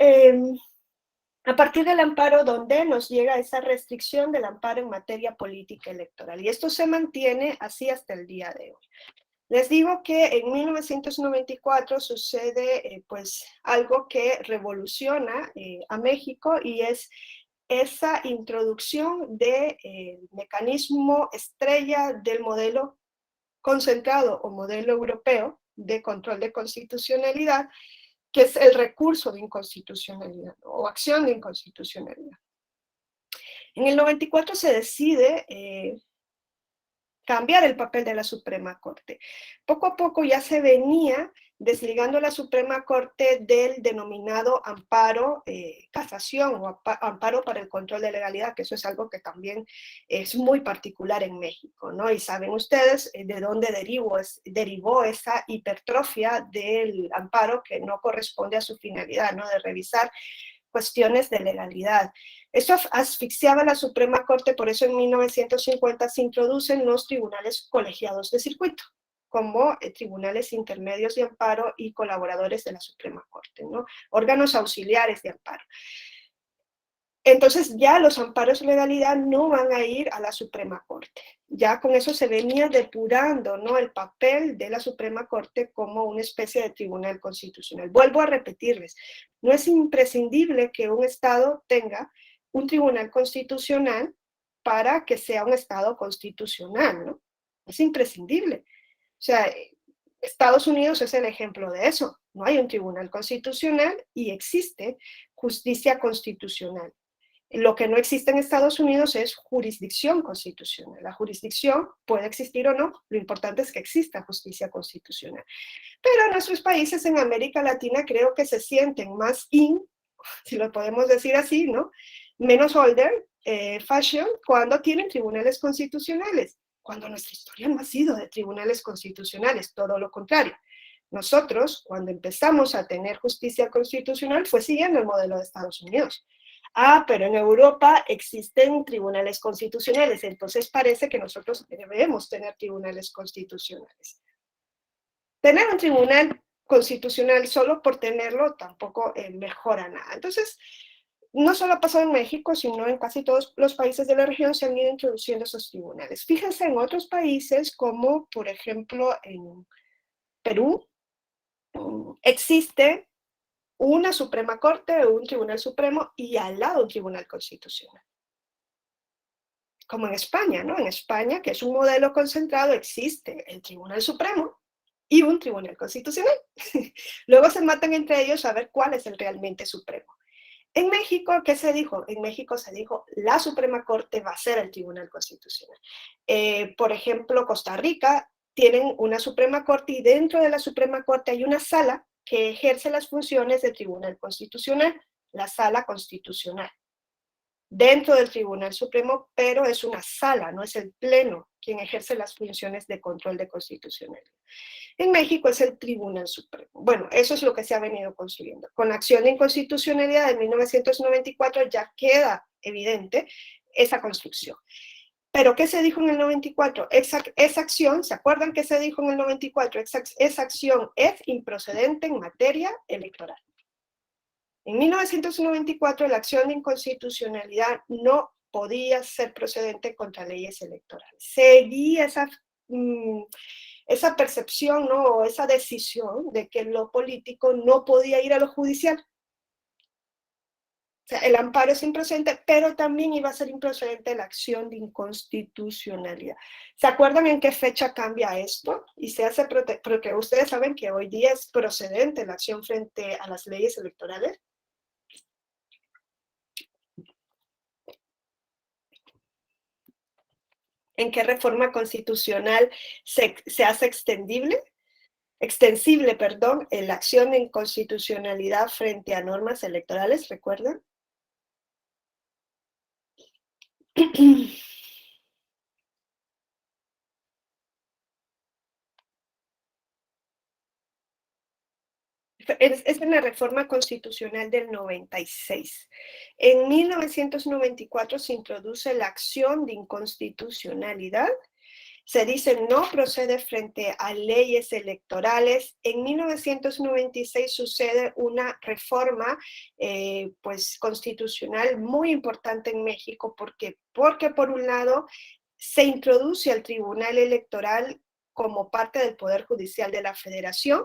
a partir del amparo, ¿dónde nos llega esa restricción del amparo en materia política electoral? Y esto se mantiene así hasta el día de hoy. Les digo que en 1994 sucede pues algo que revoluciona a México y es esa introducción del mecanismo estrella del modelo concentrado o modelo europeo de control de constitucionalidad, que es el recurso de inconstitucionalidad, ¿no?, o acción de inconstitucionalidad. En el 94 se decide cambiar el papel de la Suprema Corte. Poco a poco ya se venía desligando la Suprema Corte del denominado amparo casación o amparo para el control de legalidad, que eso es algo que también es muy particular en México, ¿no? Y saben ustedes de dónde derivó esa hipertrofia del amparo que no corresponde a su finalidad, ¿no?, de revisar cuestiones de legalidad. Eso asfixiaba a la Suprema Corte, por eso en 1950 se introducen los tribunales colegiados de circuito. como tribunales intermedios de amparo y colaboradores de la Suprema Corte, ¿no? Órganos auxiliares de amparo. Entonces ya los amparos de legalidad no van a ir a la Suprema Corte. Ya con eso se venía depurando, ¿no?, el papel de la Suprema Corte como una especie de tribunal constitucional. Vuelvo a repetirles, no es imprescindible que un Estado tenga un tribunal constitucional para que sea un Estado constitucional, ¿no? Es imprescindible. O sea, Estados Unidos es el ejemplo de eso. No hay un tribunal constitucional y existe justicia constitucional. Lo que no existe en Estados Unidos es jurisdicción constitucional. La jurisdicción puede existir o no, lo importante es que exista justicia constitucional. Pero en nuestros países en América Latina creo que se sienten más si lo podemos decir así, ¿no?, menos older fashion cuando tienen tribunales constitucionales, cuando nuestra historia no ha sido de tribunales constitucionales, todo lo contrario. Nosotros, cuando empezamos a tener justicia constitucional, fue siguiendo el modelo de Estados Unidos. Ah, pero en Europa existen tribunales constitucionales, entonces parece que nosotros debemos tener tribunales constitucionales. Tener un tribunal constitucional solo por tenerlo tampoco mejora nada. Entonces, no solo ha pasado en México, sino en casi todos los países de la región se han ido introduciendo esos tribunales. Fíjense en otros países como, por ejemplo, en Perú, existe una Suprema Corte o un Tribunal Supremo y al lado un Tribunal Constitucional. Como en España, ¿no? En España, que es un modelo concentrado, existe el Tribunal Supremo y un Tribunal Constitucional. Luego se matan entre ellos a ver cuál es el realmente supremo. En México, ¿qué se dijo? En México se dijo, la Suprema Corte va a ser el Tribunal Constitucional. Por ejemplo, Costa Rica tienen una Suprema Corte y dentro de la Suprema Corte hay una sala que ejerce las funciones del Tribunal Constitucional, la Sala Constitucional, dentro del Tribunal Supremo, pero es una sala, no es el Pleno quien ejerce las funciones de control de constitucionalidad. En México es el Tribunal Supremo. Bueno, eso es lo que se ha venido construyendo. Con la acción de inconstitucionalidad de 1994 ya queda evidente esa construcción. ¿Pero qué se dijo en el 94? Esa acción, ¿se acuerdan qué se dijo en el 94? Esa acción es improcedente en materia electoral. En 1994 la acción de inconstitucionalidad no podía ser procedente contra leyes electorales. Seguía esa percepción, ¿no?, o esa decisión de que lo político no podía ir a lo judicial. O sea, el amparo es improcedente, pero también iba a ser improcedente la acción de inconstitucionalidad. ¿Se acuerdan en qué fecha cambia esto? Y se hace, porque ustedes saben que hoy día es procedente la acción frente a las leyes electorales. ¿En qué reforma constitucional se hace extensible, la acción de inconstitucionalidad frente a normas electorales? ¿Recuerdan? Es en la reforma constitucional del 96. En 1994 se introduce la acción de inconstitucionalidad. Se dice no procede frente a leyes electorales. En 1996 sucede una reforma constitucional muy importante en México. ¿Por qué? Porque por un lado se introduce al Tribunal Electoral como parte del Poder Judicial de la Federación.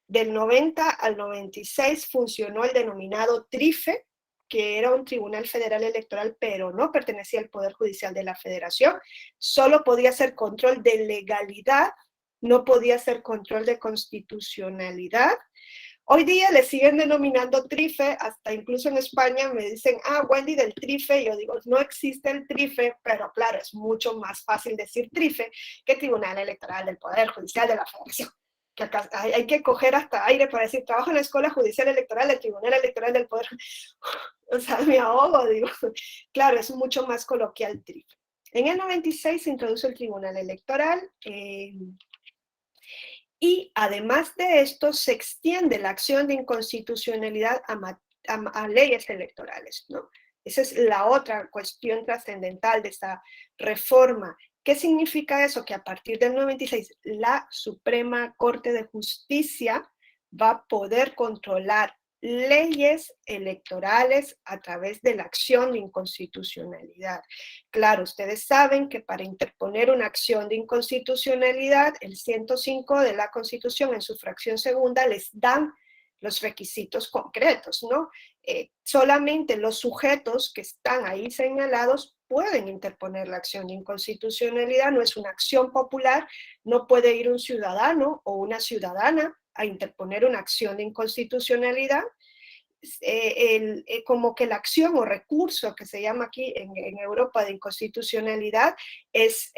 Del 90 al 96 funcionó el denominado TRIFE, que era un Tribunal Federal Electoral, pero no pertenecía al Poder Judicial de la Federación. Solo podía hacer control de legalidad, no podía hacer control de constitucionalidad. Hoy día le siguen denominando TRIFE, hasta incluso en España me dicen, Wendy, del TRIFE. Yo digo, no existe el TRIFE, pero claro, es mucho más fácil decir TRIFE que Tribunal Electoral del Poder Judicial de la Federación. Que acá hay que coger hasta aire para decir, trabajo en la Escuela Judicial Electoral del Tribunal Electoral del Poder. O sea, me ahogo, digo. Claro, es mucho más coloquial TRIFE. En el 96 se introduce el Tribunal Electoral y además de esto se extiende la acción de inconstitucionalidad a leyes electorales, ¿no? Esa es la otra cuestión trascendental de esta reforma ¿Qué significa eso? Que a partir del 96 la Suprema Corte de Justicia va a poder controlar leyes electorales a través de la acción de inconstitucionalidad. Claro, ustedes saben que para interponer una acción de inconstitucionalidad, el 105 de la Constitución en su fracción segunda les dan los requisitos concretos, ¿no? Solamente los sujetos que están ahí señalados pueden interponer la acción de inconstitucionalidad, no es una acción popular, no puede ir un ciudadano o una ciudadana a interponer una acción de inconstitucionalidad, como que la acción o recurso que se llama aquí en Europa de inconstitucionalidad es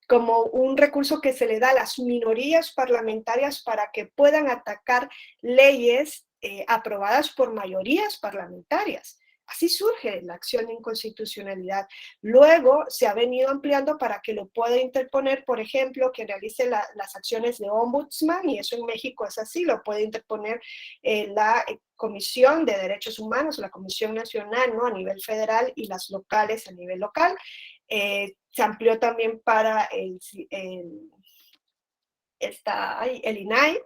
como un recurso que se le da a las minorías parlamentarias para que puedan atacar leyes aprobadas por mayorías parlamentarias. Así surge la acción de inconstitucionalidad. Luego se ha venido ampliando para que lo pueda interponer, por ejemplo, que realice las acciones de ombudsman, y eso en México es así, lo puede interponer la Comisión de Derechos Humanos, la Comisión Nacional, ¿no? A nivel federal, y las locales a nivel local. Se amplió también para el INAI,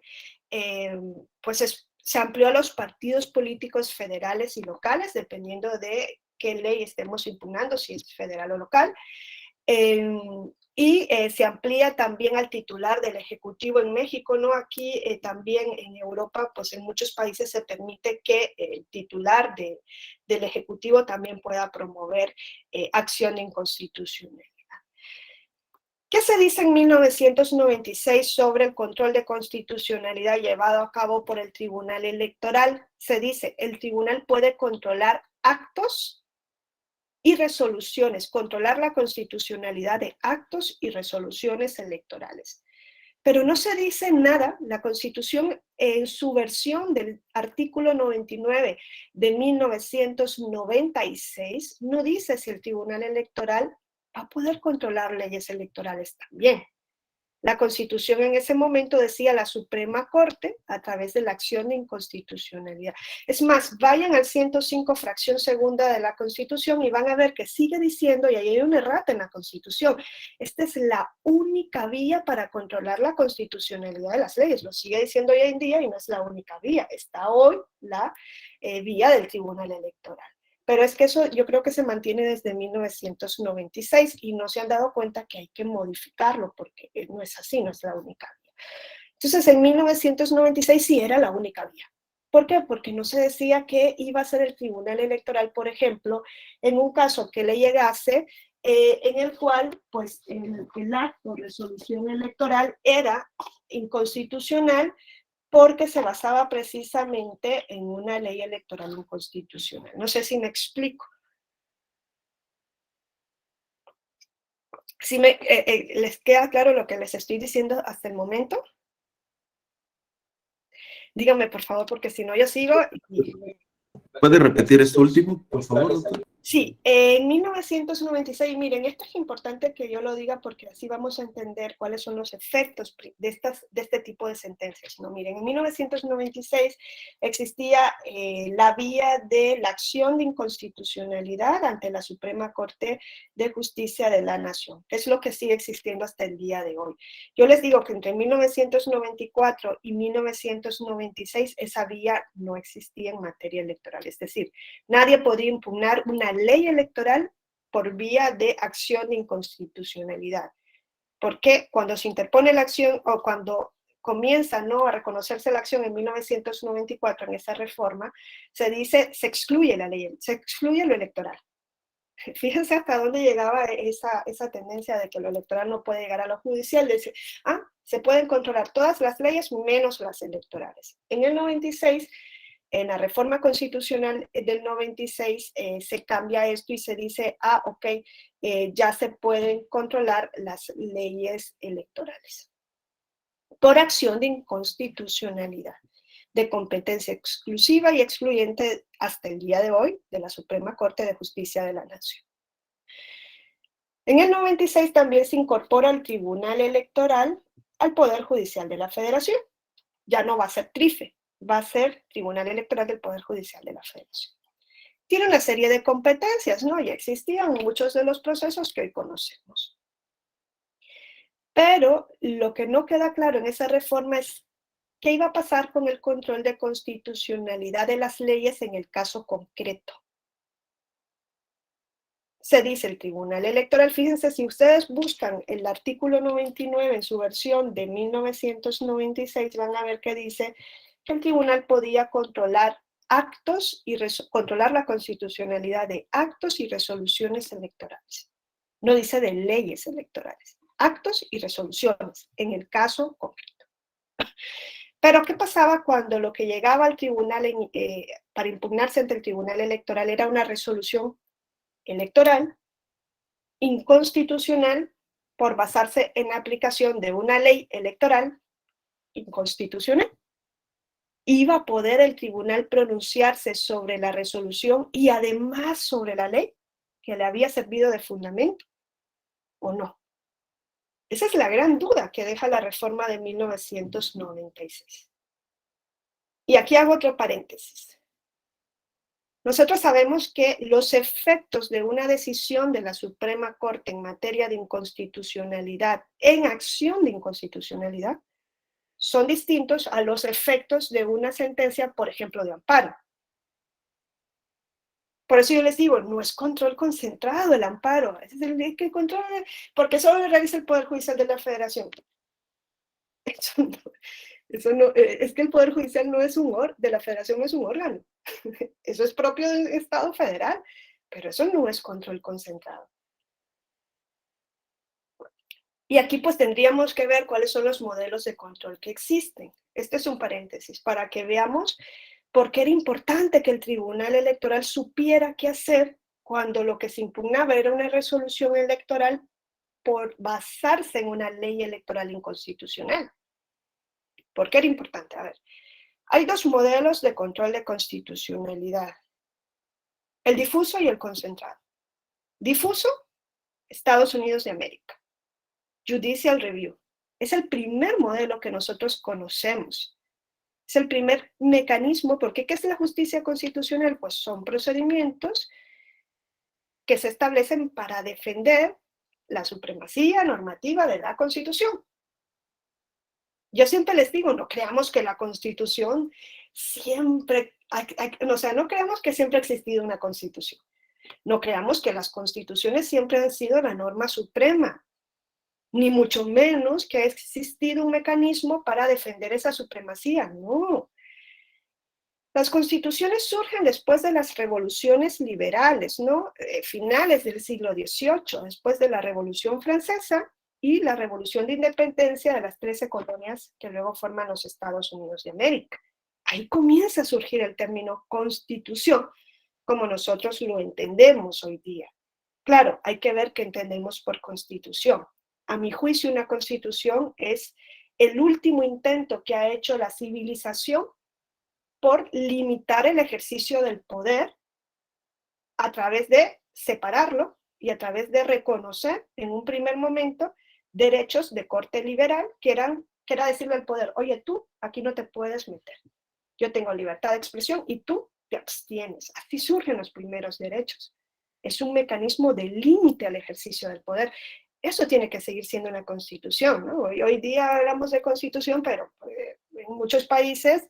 pues se amplió a los partidos políticos federales y locales, dependiendo de qué ley estemos impugnando, si es federal o local. Y se amplía también al titular del Ejecutivo en México, ¿no? Aquí también en Europa, pues en muchos países se permite que el titular del Ejecutivo también pueda promover acción de inconstitucionalidad. ¿Qué se dice en 1996 sobre el control de constitucionalidad llevado a cabo por el Tribunal Electoral? Se dice, el tribunal puede controlar actos y resoluciones, controlar la constitucionalidad de actos y resoluciones electorales. Pero no se dice nada, la Constitución en su versión del artículo 99 de 1996 no dice si el Tribunal Electoral va a poder controlar leyes electorales también. La Constitución en ese momento decía la Suprema Corte a través de la acción de inconstitucionalidad. Es más, vayan al 105 fracción segunda de la Constitución y van a ver que sigue diciendo, y ahí hay una errata en la Constitución, esta es la única vía para controlar la constitucionalidad de las leyes. Lo sigue diciendo hoy en día y no es la única vía. Está hoy la vía del Tribunal Electoral. Pero es que eso yo creo que se mantiene desde 1996 y no se han dado cuenta que hay que modificarlo porque no es así, no es la única vía. Entonces, en 1996 sí era la única vía. ¿Por qué? Porque no se decía que iba a ser el Tribunal Electoral, por ejemplo, en un caso que le llegase en el cual pues, el acto de resolución electoral era inconstitucional, porque se basaba precisamente en una ley electoral inconstitucional. No sé si me explico. ¿Sí les queda claro lo que les estoy diciendo hasta el momento? Díganme, por favor, porque si no yo sigo. ¿Puede repetir esto último, por favor, doctor? Sí, en 1996, miren, esto es importante que yo lo diga porque así vamos a entender cuáles son los efectos de este tipo de sentencias, ¿no? Miren, en 1996 existía la vía de la acción de inconstitucionalidad ante la Suprema Corte de Justicia de la Nación, que es lo que sigue existiendo hasta el día de hoy. Yo les digo que entre 1994 y 1996 esa vía no existía en materia electoral, es decir, nadie podía impugnar una ley electoral por vía de acción de inconstitucionalidad. Porque cuando se interpone la acción o cuando comienza, ¿no?, a reconocerse la acción en 1994 en esa reforma, se dice, se excluye la ley, se excluye lo electoral. Fíjense hasta dónde llegaba esa tendencia de que lo electoral no puede llegar a lo judicial. Dice, se pueden controlar todas las leyes menos las electorales. En el 96, en la reforma constitucional del 96, se cambia esto y se dice, ok, ya se pueden controlar las leyes electorales por acción de inconstitucionalidad, de competencia exclusiva y excluyente hasta el día de hoy de la Suprema Corte de Justicia de la Nación. En el 96 también se incorpora el Tribunal Electoral al Poder Judicial de la Federación. Ya no va a ser TRIFE, va a ser Tribunal Electoral del Poder Judicial de la Federación. Tiene una serie de competencias, ¿no? Ya existían muchos de los procesos que hoy conocemos. Pero lo que no queda claro en esa reforma es qué iba a pasar con el control de constitucionalidad de las leyes en el caso concreto. Se dice el Tribunal Electoral, fíjense, si ustedes buscan el artículo 99 en su versión de 1996, van a ver que dice que el tribunal podía controlar actos y controlar la constitucionalidad de actos y resoluciones electorales. No dice de leyes electorales, actos y resoluciones en el caso concreto. Pero ¿qué pasaba cuando lo que llegaba al tribunal para impugnarse ante el Tribunal Electoral era una resolución electoral inconstitucional por basarse en la aplicación de una ley electoral inconstitucional? ¿Iba a poder el tribunal pronunciarse sobre la resolución y además sobre la ley que le había servido de fundamento o no? Esa es la gran duda que deja la reforma de 1996. Y aquí hago otro paréntesis. Nosotros sabemos que los efectos de una decisión de la Suprema Corte en materia de inconstitucionalidad, en acción de inconstitucionalidad, son distintos a los efectos de una sentencia, por ejemplo, de amparo. Por eso yo les digo, no es control concentrado el amparo, es el que control, porque solo lo realiza el Poder Judicial de la Federación. Eso no, es que el Poder Judicial no es de la Federación no es un órgano. Eso es propio del Estado federal, pero eso no es control concentrado. Y aquí pues tendríamos que ver cuáles son los modelos de control que existen. Este es un paréntesis para que veamos por qué era importante que el Tribunal Electoral supiera qué hacer cuando lo que se impugnaba era una resolución electoral por basarse en una ley electoral inconstitucional. ¿Por qué era importante? A ver, hay dos modelos de control de constitucionalidad. El difuso y el concentrado. Difuso, Estados Unidos de América. Judicial Review. Es el primer modelo que nosotros conocemos. Es el primer mecanismo, porque ¿qué es la justicia constitucional? Pues son procedimientos que se establecen para defender la supremacía normativa de la Constitución. Yo siempre les digo, no creamos que la Constitución siempre, o sea, no creamos que siempre ha existido una Constitución. No creamos que las constituciones siempre han sido la norma suprema, ni mucho menos que ha existido un mecanismo para defender esa supremacía, no. Las constituciones surgen después de las revoluciones liberales, ¿no? Finales del siglo XVIII, después de la Revolución Francesa y la Revolución de Independencia de las 13 colonias que luego forman los Estados Unidos de América. Ahí comienza a surgir el término constitución, como nosotros lo entendemos hoy día. Claro, hay que ver qué entendemos por constitución. A mi juicio, una constitución es el último intento que ha hecho la civilización por limitar el ejercicio del poder a través de separarlo y a través de reconocer en un primer momento derechos de corte liberal que era decirle al poder, oye, tú aquí no te puedes meter. Yo tengo libertad de expresión y tú te abstienes. Así surgen los primeros derechos. Es un mecanismo de límite al ejercicio del poder. Eso tiene que seguir siendo una constitución, ¿no? Hoy día hablamos de constitución, pero en muchos países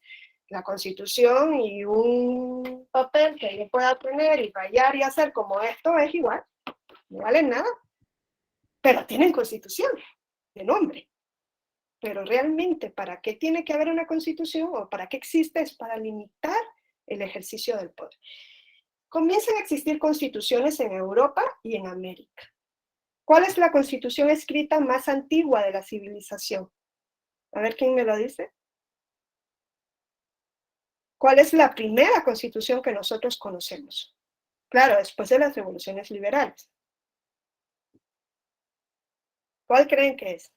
la constitución y un papel que yo pueda tener y rayar y hacer como esto es igual, no vale nada, pero tienen constitución de nombre. Pero realmente, ¿para qué tiene que haber una constitución o para qué existe? Es para limitar el ejercicio del poder. Comienzan a existir constituciones en Europa y en América. ¿Cuál es la constitución escrita más antigua de la civilización? A ver quién me lo dice. ¿Cuál es la primera constitución que nosotros conocemos? Claro, después de las revoluciones liberales. ¿Cuál creen que es?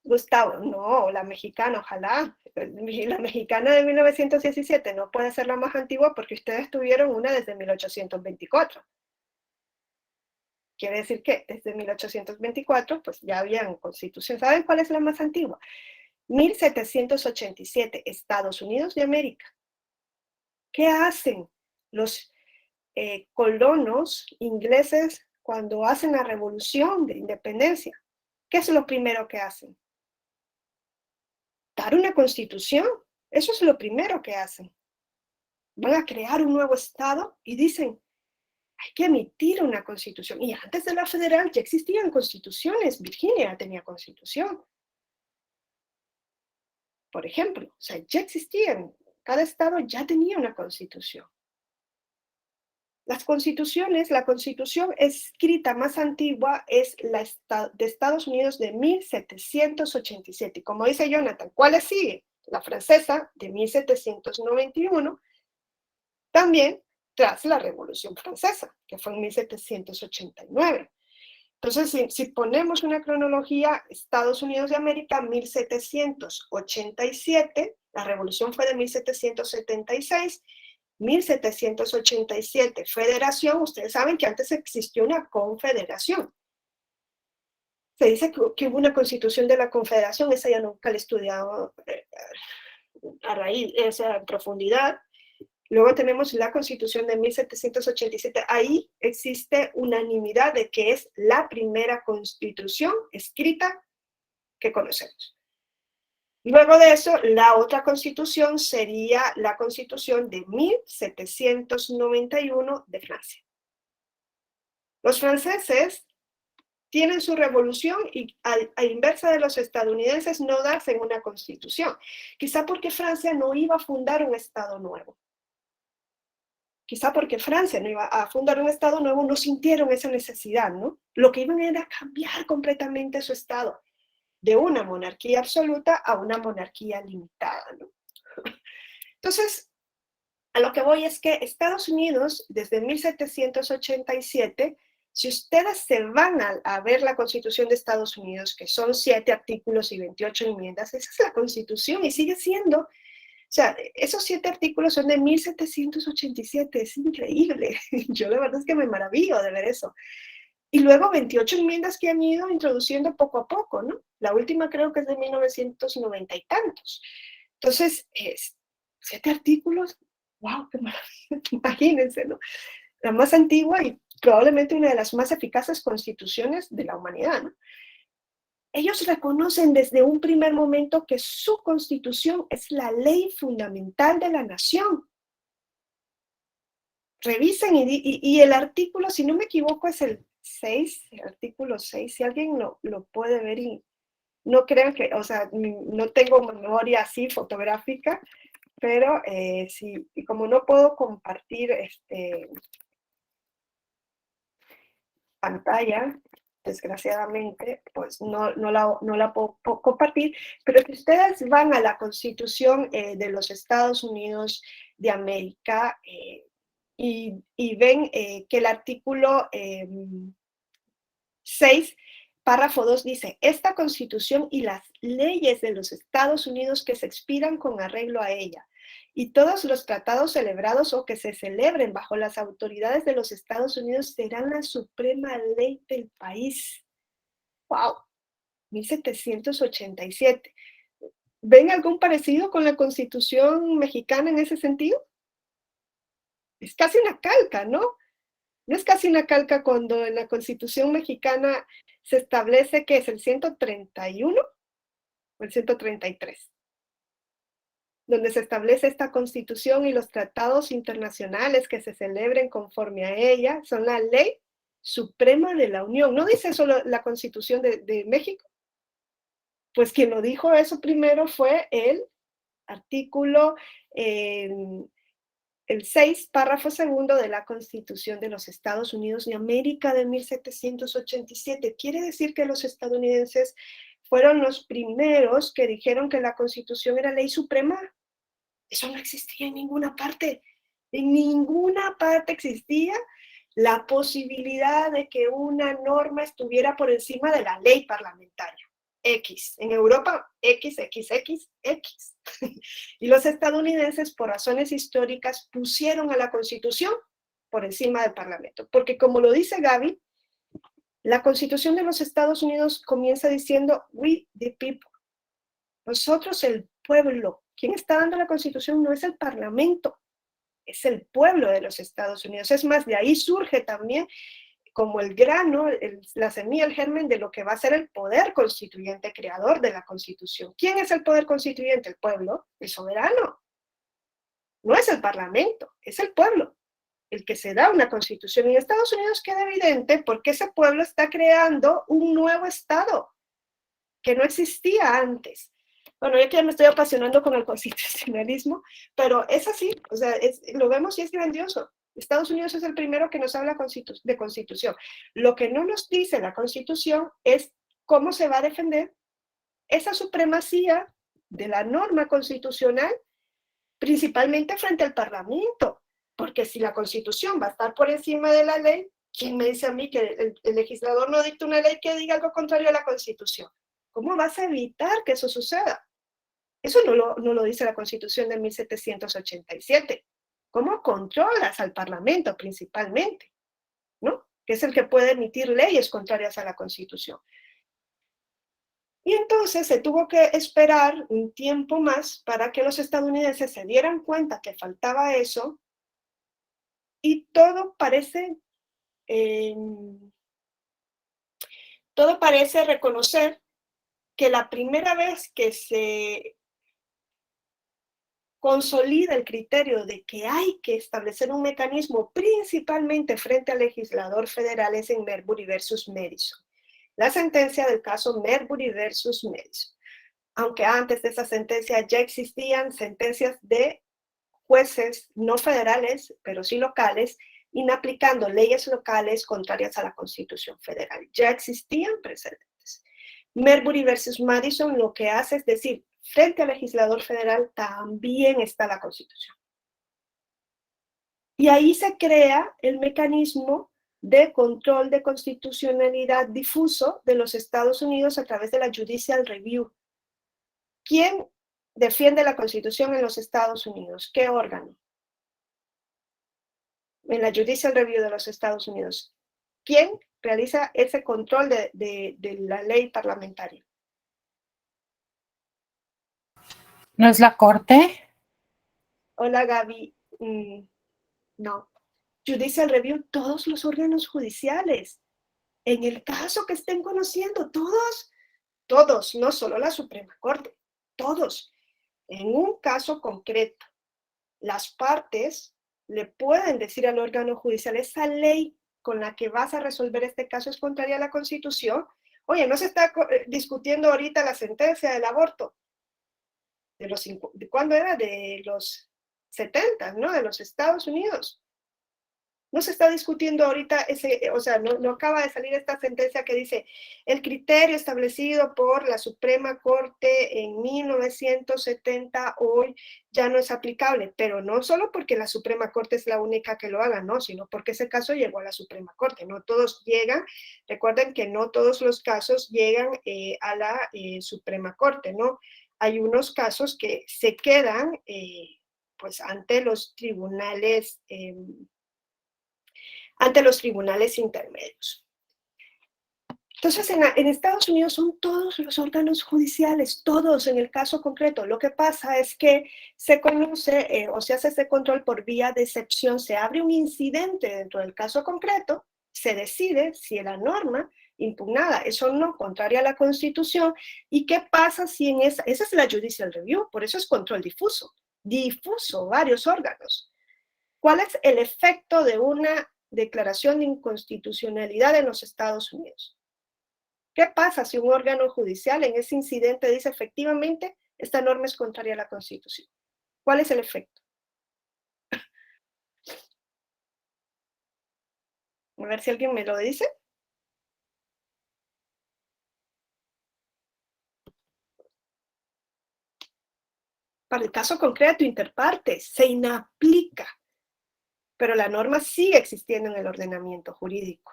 Gustavo, no, la mexicana, ojalá. La mexicana de 1917 no puede ser la más antigua porque ustedes tuvieron una desde 1824. Quiere decir que desde 1824 pues ya habían constitución. ¿Saben cuál es la más antigua? 1787, Estados Unidos de América. ¿Qué hacen los colonos ingleses, cuando hacen la revolución de independencia, ¿qué es lo primero que hacen? Dar una constitución. Eso es lo primero que hacen. Van a crear un nuevo estado y dicen, hay que emitir una constitución. Y antes de la federal ya existían constituciones. Virginia tenía constitución, por ejemplo. O sea, ya existían. Cada estado ya tenía una constitución. Las constituciones, la constitución escrita más antigua es la de Estados Unidos de 1787. Y como dice Jonathan, ¿cuáles siguen? La francesa de 1791, también tras la Revolución Francesa, que fue en 1789. Entonces, si ponemos una cronología, Estados Unidos de América, 1787, la Revolución fue de 1776, 1787, Federación. Ustedes saben que antes existió una confederación. Se dice que hubo una constitución de la confederación, esa ya nunca la he estudiado a raíz, esa profundidad. Luego tenemos la Constitución de 1787. Ahí existe unanimidad de que es la primera constitución escrita que conocemos. Luego de eso, la otra constitución sería la Constitución de 1791 de Francia. Los franceses tienen su revolución y a inversa de los estadounidenses no hacen una constitución. Quizá porque Francia no iba a fundar un estado nuevo. Quizá porque Francia no iba a fundar un estado nuevo, no sintieron esa necesidad, ¿no? Lo que iban era cambiar completamente su estado, de una monarquía absoluta a una monarquía limitada, ¿no? Entonces, a lo que voy es que Estados Unidos, desde 1787, si ustedes se van a ver la Constitución de Estados Unidos, que son 7 artículos y 28 enmiendas, esa es la Constitución y sigue siendo. O sea, esos 7 artículos son de 1787, es increíble. Yo la verdad es que me maravillo de ver eso. Y luego 28 enmiendas que han ido introduciendo poco a poco, ¿no? La última creo que es de 1990 y tantos. Entonces, 7 artículos, wow, qué maravilla, imagínense, ¿no? La más antigua y probablemente una de las más eficaces constituciones de la humanidad, ¿no? Ellos reconocen desde un primer momento que su constitución es la ley fundamental de la nación. Revisen y el artículo, si no me equivoco, es el 6, el artículo 6, si alguien lo puede ver y no crean que, o sea, no tengo memoria así fotográfica, pero sí, y como no puedo compartir pantalla, desgraciadamente, pues no la puedo compartir, pero si ustedes van a la Constitución de los Estados Unidos de América y ven que el artículo 6, párrafo 2 dice, esta Constitución y las leyes de los Estados Unidos que se expidan con arreglo a ella, y todos los tratados celebrados o que se celebren bajo las autoridades de los Estados Unidos serán la suprema ley del país. ¡Wow! 1787. ¿Ven algún parecido con la Constitución mexicana en ese sentido? Es casi una calca, ¿no? No es casi una calca cuando en la Constitución mexicana se establece que es el 131 o el 133. Donde se establece esta Constitución y los tratados internacionales que se celebren conforme a ella, son la ley suprema de la Unión. ¿No dice eso la Constitución de México? Pues quien lo dijo eso primero fue el artículo, el 6, párrafo segundo de la Constitución de los Estados Unidos de América de 1787. Quiere decir que los estadounidenses fueron los primeros que dijeron que la Constitución era ley suprema. Eso no existía en ninguna parte. En ninguna parte existía la posibilidad de que una norma estuviera por encima de la ley parlamentaria. X. En Europa, X. Y los estadounidenses, por razones históricas, pusieron a la Constitución por encima del Parlamento. Porque como lo dice Gaby, la Constitución de los Estados Unidos comienza diciendo, we the people. Nosotros el pueblo. ¿Quién está dando la Constitución? No es el Parlamento. es el pueblo de los Estados Unidos. Es más, de ahí surge también como el grano, la semilla, el germen de lo que va a ser el poder constituyente creador de la Constitución. ¿Quién es el poder constituyente? El pueblo, el soberano. No es el parlamento, es el pueblo el que se da una constitución. Y en Estados Unidos queda evidente porque ese pueblo está creando un nuevo estado que no existía antes. Bueno, yo que ya me estoy apasionando con el constitucionalismo, pero es así, o sea, lo vemos y es grandioso. Estados Unidos es el primero que nos habla de constitución. Lo que no nos dice la constitución es cómo se va a defender esa supremacía de la norma constitucional, principalmente frente al Parlamento. Porque si la constitución va a estar por encima de la ley, ¿quién me dice a mí que el legislador no dicta una ley que diga algo contrario a la constitución? ¿Cómo vas a evitar que eso suceda? Eso no lo dice la Constitución de 1787. ¿Cómo controlas al Parlamento principalmente? ¿No? Que es el que puede emitir leyes contrarias a la Constitución. Y entonces se tuvo que esperar un tiempo más para que los estadounidenses se dieran cuenta que faltaba eso, y todo parece reconocer que la primera vez que se consolida el criterio de que hay que establecer un mecanismo principalmente frente al legislador federal es en Marbury versus Madison. La sentencia del caso Marbury versus Madison. Aunque antes de esa sentencia ya existían sentencias de jueces no federales, pero sí locales, inaplicando leyes locales contrarias a la Constitución federal. Ya existían precedentes. Marbury versus Madison lo que hace es decir, frente al legislador federal también está la Constitución. Y ahí se crea el mecanismo de control de constitucionalidad difuso de los Estados Unidos a través de la Judicial Review. ¿Quién defiende la Constitución en los Estados Unidos? ¿Qué órgano? En la Judicial Review de los Estados Unidos. ¿Quién realiza ese control de la ley parlamentaria? ¿No es la Corte? Hola, Gaby. No. Judicial Review, todos los órganos judiciales. En el caso que estén conociendo, todos, no solo la Suprema Corte, todos. En un caso concreto, las partes le pueden decir al órgano judicial, esa ley con la que vas a resolver este caso es contraria a la Constitución. Oye, no se está discutiendo ahorita la sentencia del aborto. ¿De cuándo era? De los 70, ¿no? De los Estados Unidos. No se está discutiendo ahorita no acaba de salir esta sentencia que dice el criterio establecido por la Suprema Corte en 1970 hoy ya no es aplicable, pero no solo porque la Suprema Corte es la única que lo haga, no, sino porque ese caso llegó a la Suprema Corte. No todos llegan, recuerden que no todos los casos llegan a la Suprema Corte, ¿no? Hay unos casos que se quedan pues ante los tribunales intermedios. Entonces, en Estados Unidos son todos los órganos judiciales, todos en el caso concreto. Lo que pasa es que se conoce o se hace este control por vía de excepción, se abre un incidente dentro del caso concreto, se decide si la norma impugnada es o no contraria a la Constitución, y qué pasa si esa es la Judicial Review, por eso es control difuso, varios órganos. ¿Cuál es el efecto de una declaración de inconstitucionalidad en los Estados Unidos? ¿Qué pasa si un órgano judicial en ese incidente dice efectivamente esta norma es contraria a la Constitución? ¿Cuál es el efecto? A ver si alguien me lo dice. Para el caso concreto, interpartes, se inaplica, pero la norma sigue existiendo en el ordenamiento jurídico.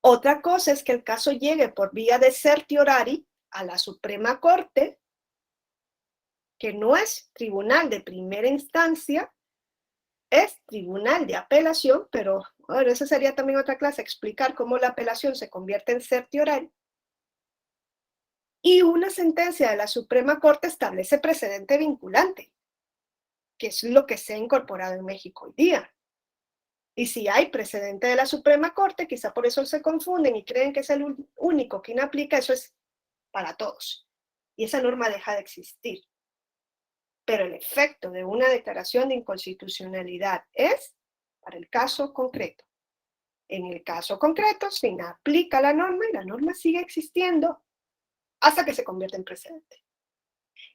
Otra cosa es que el caso llegue por vía de certiorari a la Suprema Corte, que no es tribunal de primera instancia, es tribunal de apelación, pero bueno, esa sería también otra clase, explicar cómo la apelación se convierte en certiorari. Y una sentencia de la Suprema Corte establece precedente vinculante. que es lo que se ha incorporado en México hoy día. Y si hay precedente de la Suprema Corte, quizá por eso se confunden y creen que es el único que no aplica, eso es para todos. Y esa norma deja de existir. Pero el efecto de una declaración de inconstitucionalidad es para el caso concreto. En el caso concreto se aplica la norma y la norma sigue existiendo hasta que se convierte en precedente.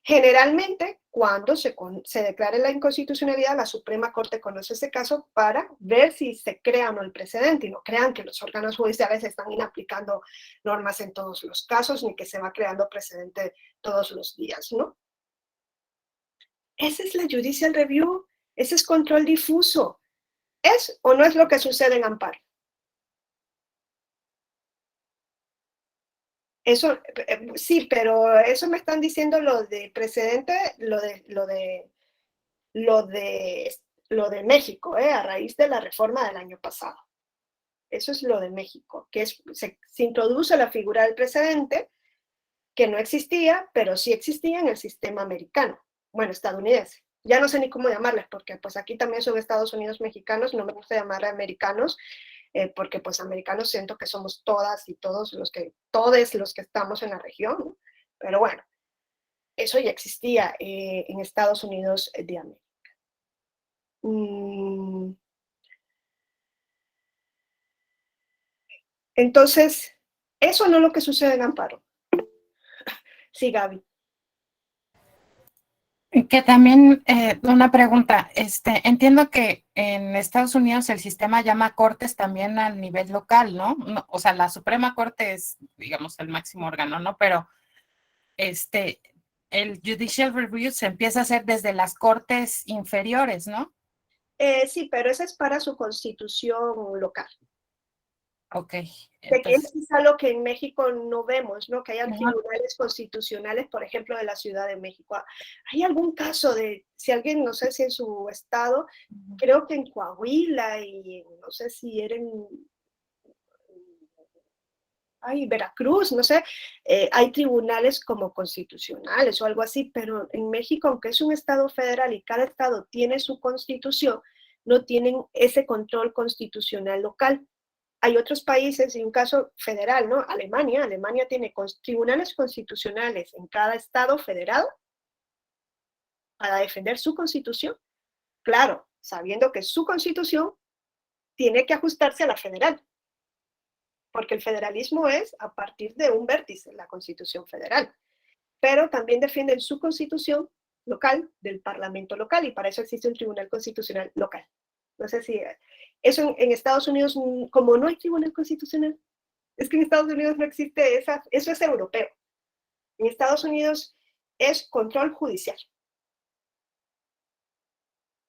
Generalmente, cuando se declare la inconstitucionalidad, la Suprema Corte conoce ese caso para ver si se crea o no el precedente, y no crean que los órganos judiciales están inaplicando normas en todos los casos, ni que se va creando precedente todos los días, ¿no? Esa es la judicial review, ese es control difuso. ¿Es o no es lo que sucede en amparo? Eso, sí, pero eso me están diciendo lo de precedente, lo de México, a raíz de la reforma del año pasado. Eso es lo de México, que se introduce la figura del precedente, que no existía, pero sí existía en el sistema americano, bueno, estadounidense. Ya no sé ni cómo llamarles, porque pues aquí también son Estados Unidos mexicanos, no me gusta llamarle americanos, porque pues americanos siento que somos todas y todos los que estamos en la región, ¿no? Pero bueno, eso ya existía en Estados Unidos de América. Entonces, eso no es lo que sucede en amparo. Sí, Gaby. Que también, una pregunta, entiendo que en Estados Unidos el sistema llama cortes también a nivel local, ¿no? O sea, la Suprema Corte es, digamos, el máximo órgano, ¿no? Pero el Judicial Review se empieza a hacer desde las cortes inferiores, ¿no? Sí, pero esa es para su constitución local. Ok. Que es quizá lo que en México no vemos, ¿no? Que hayan tribunales constitucionales, por ejemplo, de la Ciudad de México. ¿Hay algún caso de, si alguien, no sé si en su estado, creo que en Coahuila y no sé si era en Veracruz, no sé, hay tribunales como constitucionales o algo así, pero en México, aunque es un estado federal y cada estado tiene su constitución, no tienen ese control constitucional local. Hay otros países, y un caso federal, ¿no? Alemania tiene tribunales constitucionales en cada estado federado para defender su constitución. Claro, sabiendo que su constitución tiene que ajustarse a la federal, porque el federalismo es a partir de un vértice, la constitución federal. Pero también defienden su constitución local del parlamento local, y para eso existe un tribunal constitucional local. No sé si eso en Estados Unidos, como no hay tribunal constitucional, es que en Estados Unidos no existe eso es europeo. En Estados Unidos es control judicial.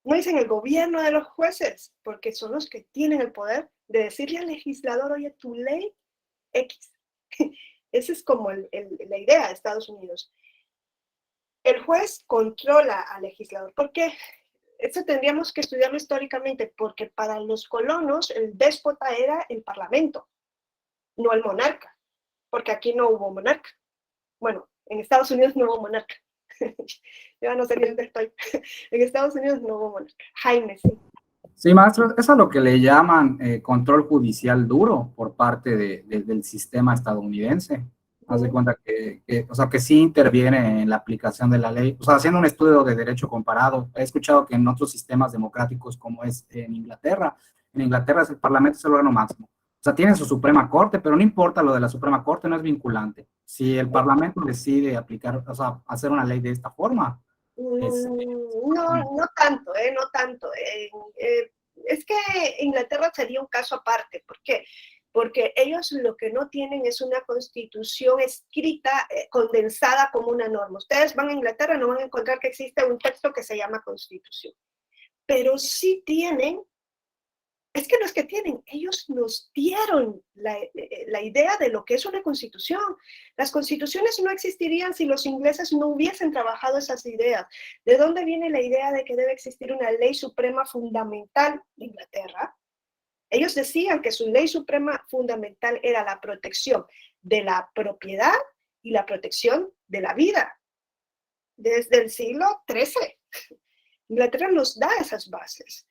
No dicen el gobierno de los jueces, porque son los que tienen el poder de decirle al legislador, oye, tu ley X. Esa es como la idea de Estados Unidos. El juez controla al legislador. ¿Por qué? Eso tendríamos que estudiarlo históricamente, porque para los colonos el déspota era el parlamento, no el monarca, porque aquí no hubo monarca. Bueno, en Estados Unidos no hubo monarca. Yo no sé ni dónde estoy. En Estados Unidos no hubo monarca. Jaime, sí. Sí, maestro, eso es lo que le llaman control judicial duro por parte del sistema estadounidense. Haz de cuenta o sea, que sí interviene en la aplicación de la ley. O sea, haciendo un estudio de derecho comparado, he escuchado que en otros sistemas democráticos, como es en Inglaterra el parlamento es el órgano máximo. O sea, tienen su Suprema Corte, pero no importa lo de la Suprema Corte, no es vinculante. Si el parlamento decide aplicar, o sea, hacer una ley de esta forma, no tanto, no tanto. Es que Inglaterra sería un caso aparte. ¿Por qué? Porque ellos lo que no tienen es una constitución escrita, condensada como una norma. Ustedes van a Inglaterra, no van a encontrar que existe un texto que se llama constitución. Pero sí tienen, es que no es que tienen, ellos nos dieron la idea de lo que es una constitución. Las constituciones no existirían si los ingleses no hubiesen trabajado esas ideas. ¿De dónde viene la idea de que debe existir una ley suprema fundamental de Inglaterra? Ellos decían que su ley suprema fundamental era la protección de la propiedad y la protección de la vida. Desde el siglo XIII. Inglaterra nos da esas bases.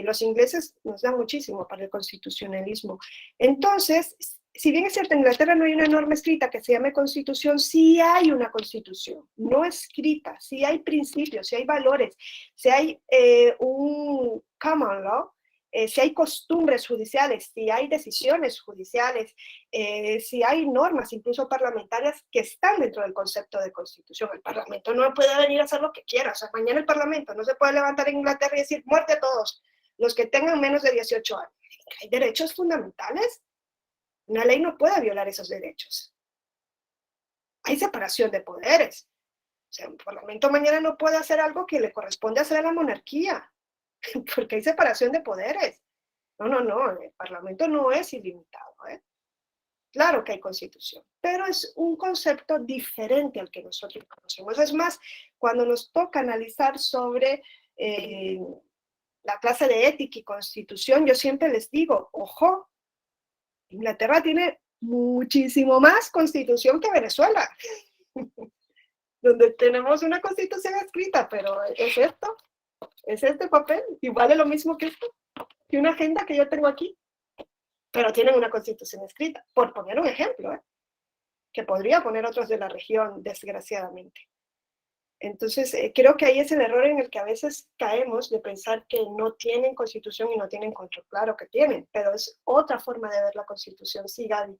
Los ingleses nos dan muchísimo para el constitucionalismo. Entonces, si bien es cierto, en Inglaterra no hay una norma escrita que se llame constitución, sí hay una constitución, no escrita, sí hay principios, sí hay valores, sí hay un common law, si hay costumbres judiciales, si hay decisiones judiciales, si hay normas, incluso parlamentarias, que están dentro del concepto de constitución. El Parlamento no puede venir a hacer lo que quiera. O sea, mañana el Parlamento no se puede levantar en Inglaterra y decir muerte a todos los que tengan menos de 18 años. Hay derechos fundamentales. Una ley no puede violar esos derechos. Hay separación de poderes. O sea, un Parlamento mañana no puede hacer algo que le corresponde hacer a la monarquía, porque hay separación de poderes. No, el Parlamento no es ilimitado, ¿eh? Claro que hay constitución, pero es un concepto diferente al que nosotros conocemos. Es más, cuando nos toca analizar sobre la clase de ética y constitución, yo siempre les digo, ojo, Inglaterra tiene muchísimo más constitución que Venezuela, donde tenemos una constitución escrita, pero es esto. Es este papel y vale lo mismo que esto, que una agenda que yo tengo aquí, pero tienen una constitución escrita, por poner un ejemplo, que podría poner otros de la región, desgraciadamente. Entonces, creo que ahí es el error en el que a veces caemos de pensar que no tienen constitución y no tienen control. Claro que tienen, pero es otra forma de ver la constitución. Sí, Gaby.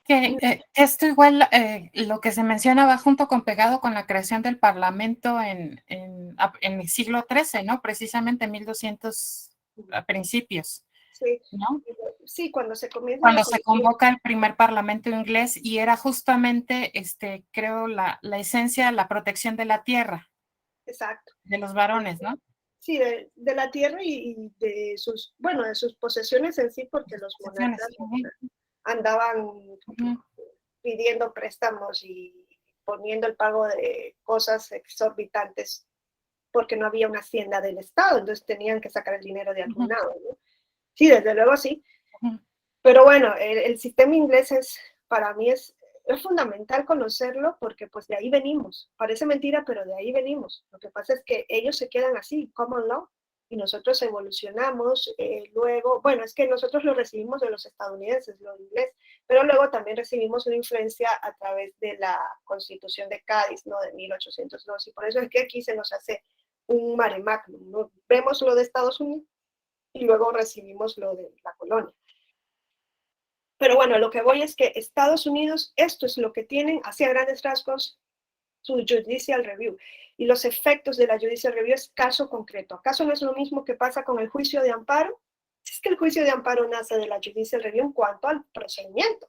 Que esto igual, lo que se mencionaba junto con pegado con la creación del Parlamento en el siglo XIII, ¿no? Precisamente en 1200 a principios, Sí, ¿no? sí, cuando se comienza. Cuando se convoca el primer Parlamento inglés y era justamente, creo, la esencia, la protección de la tierra. Exacto. De los varones, ¿no? Sí, de la tierra y de sus, bueno, de sus posesiones en sí, porque los monarcas andaban pidiendo préstamos y poniendo el pago de cosas exorbitantes porque no había una hacienda del Estado, entonces tenían que sacar el dinero de algún lado, ¿no? Sí, desde luego sí. Pero bueno, el sistema inglés para mí es fundamental conocerlo porque pues de ahí venimos. Parece mentira, pero de ahí venimos. Lo que pasa es que ellos se quedan así, common law, y nosotros evolucionamos luego, bueno, es que nosotros lo recibimos de los estadounidenses, lo inglés, pero luego también recibimos una influencia a través de la Constitución de Cádiz, ¿no? De 1802, y por eso es que aquí se nos hace un mare magnum, ¿no? Vemos lo de Estados Unidos y luego recibimos lo de la colonia. Pero bueno, lo que voy es que Estados Unidos, esto es lo que tienen, hacia grandes rasgos, su Judicial Review. Y los efectos de la Judicial Review es caso concreto. ¿Acaso no es lo mismo que pasa con el juicio de amparo? Es que el juicio de amparo nace de la Judicial Review en cuanto al procedimiento.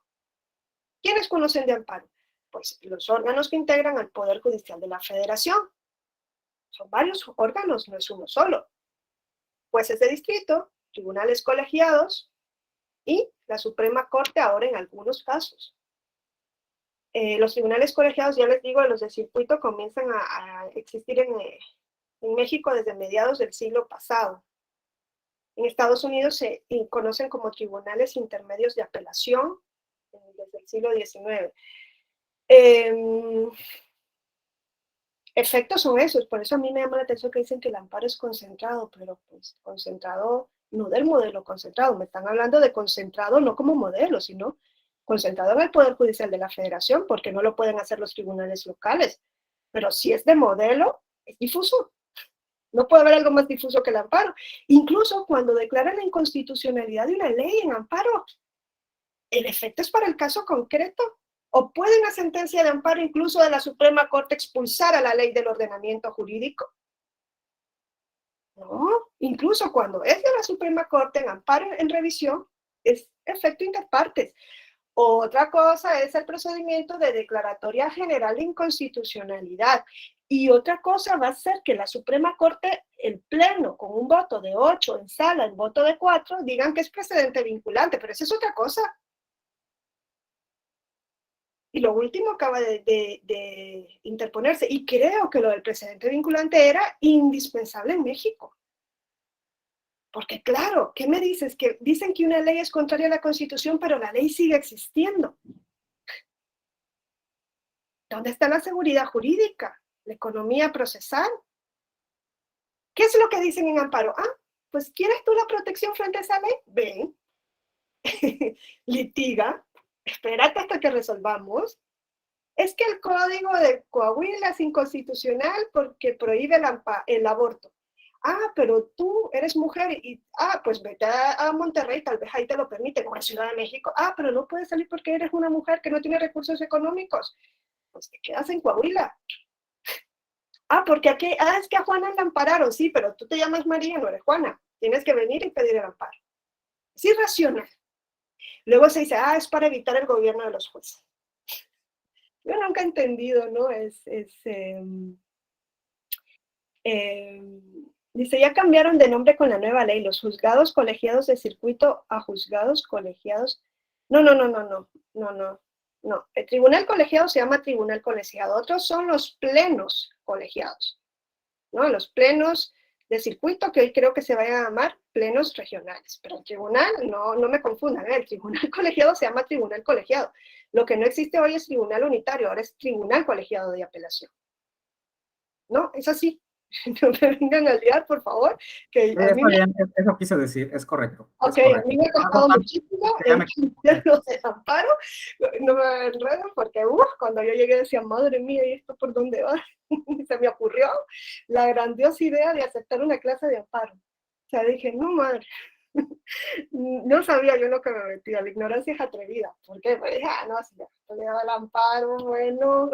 ¿Quiénes conocen de amparo? Pues los órganos que integran al Poder Judicial de la Federación. Son varios órganos, no es uno solo. Jueces de distrito, tribunales colegiados y la Suprema Corte ahora en algunos casos. Los tribunales colegiados, ya les digo, los de circuito comienzan a existir en México desde mediados del siglo pasado. En Estados Unidos se conocen como tribunales intermedios de apelación desde el siglo XIX. Efectos son esos, por eso a mí me llama la atención que dicen que el amparo es concentrado, pero pues concentrado no del modelo concentrado, me están hablando de concentrado no como modelo, sino concentrado en el Poder Judicial de la Federación, porque no lo pueden hacer los tribunales locales. Pero si es de modelo, es difuso. No puede haber algo más difuso que el amparo. Incluso cuando declaran la inconstitucionalidad de una ley en amparo, el efecto es para el caso concreto. O puede una sentencia de amparo incluso de la Suprema Corte expulsar a la ley del ordenamiento jurídico. No, incluso cuando es de la Suprema Corte en amparo en revisión, es efecto interpartes. Otra cosa es el procedimiento de declaratoria general de inconstitucionalidad. Y otra cosa va a ser que la Suprema Corte, el Pleno, con un voto de 8 en sala, en voto de 4, digan que es precedente vinculante, pero esa es otra cosa. Y lo último acaba de interponerse, y creo que lo del precedente vinculante era indispensable en México. Porque claro, ¿qué me dices? Que dicen que una ley es contraria a la Constitución, pero la ley sigue existiendo. ¿Dónde está la seguridad jurídica? la economía procesal. ¿Qué es lo que dicen en amparo? Ah, pues ¿quieres tú la protección frente a esa ley? Ven, litiga, espérate hasta que resolvamos. Es que el código de Coahuila es inconstitucional porque prohíbe el aborto. Ah, pero tú eres mujer y, pues vete a Monterrey, tal vez ahí te lo permiten, o a Ciudad de México. Ah, pero no puedes salir porque eres una mujer que no tiene recursos económicos. Pues te quedas en Coahuila. Ah, porque aquí, es que a Juana la ampararon, sí, pero tú te llamas María, no eres Juana. Tienes que venir y pedir el amparo. Es irracional. Luego se dice, es para evitar el gobierno de los jueces. Yo nunca he entendido, ¿no? Dice, ya cambiaron de nombre con la nueva ley, los juzgados colegiados de circuito a juzgados colegiados. No. El tribunal colegiado se llama tribunal colegiado. Otros son los plenos colegiados, ¿no? Los plenos de circuito, que hoy creo que se vayan a llamar plenos regionales. Pero el tribunal, no me confundan, el tribunal colegiado se llama tribunal colegiado. Lo que no existe hoy es tribunal unitario, ahora es tribunal colegiado de apelación. ¿No? Es así. No me vengan a liar, por favor. Que a mí eso quise decir, es correcto. Ok, a mí me ha costado muchísimo entender los desamparos. No me enredo porque cuando yo llegué decía, madre mía, ¿y esto por dónde va? Se me ocurrió la grandiosa idea de aceptar una clase de amparo. O sea, dije, no, madre. No sabía yo lo que me metía, la ignorancia es atrevida. ¿Por qué? Pues dije, no, si ya estudiaba el amparo, bueno.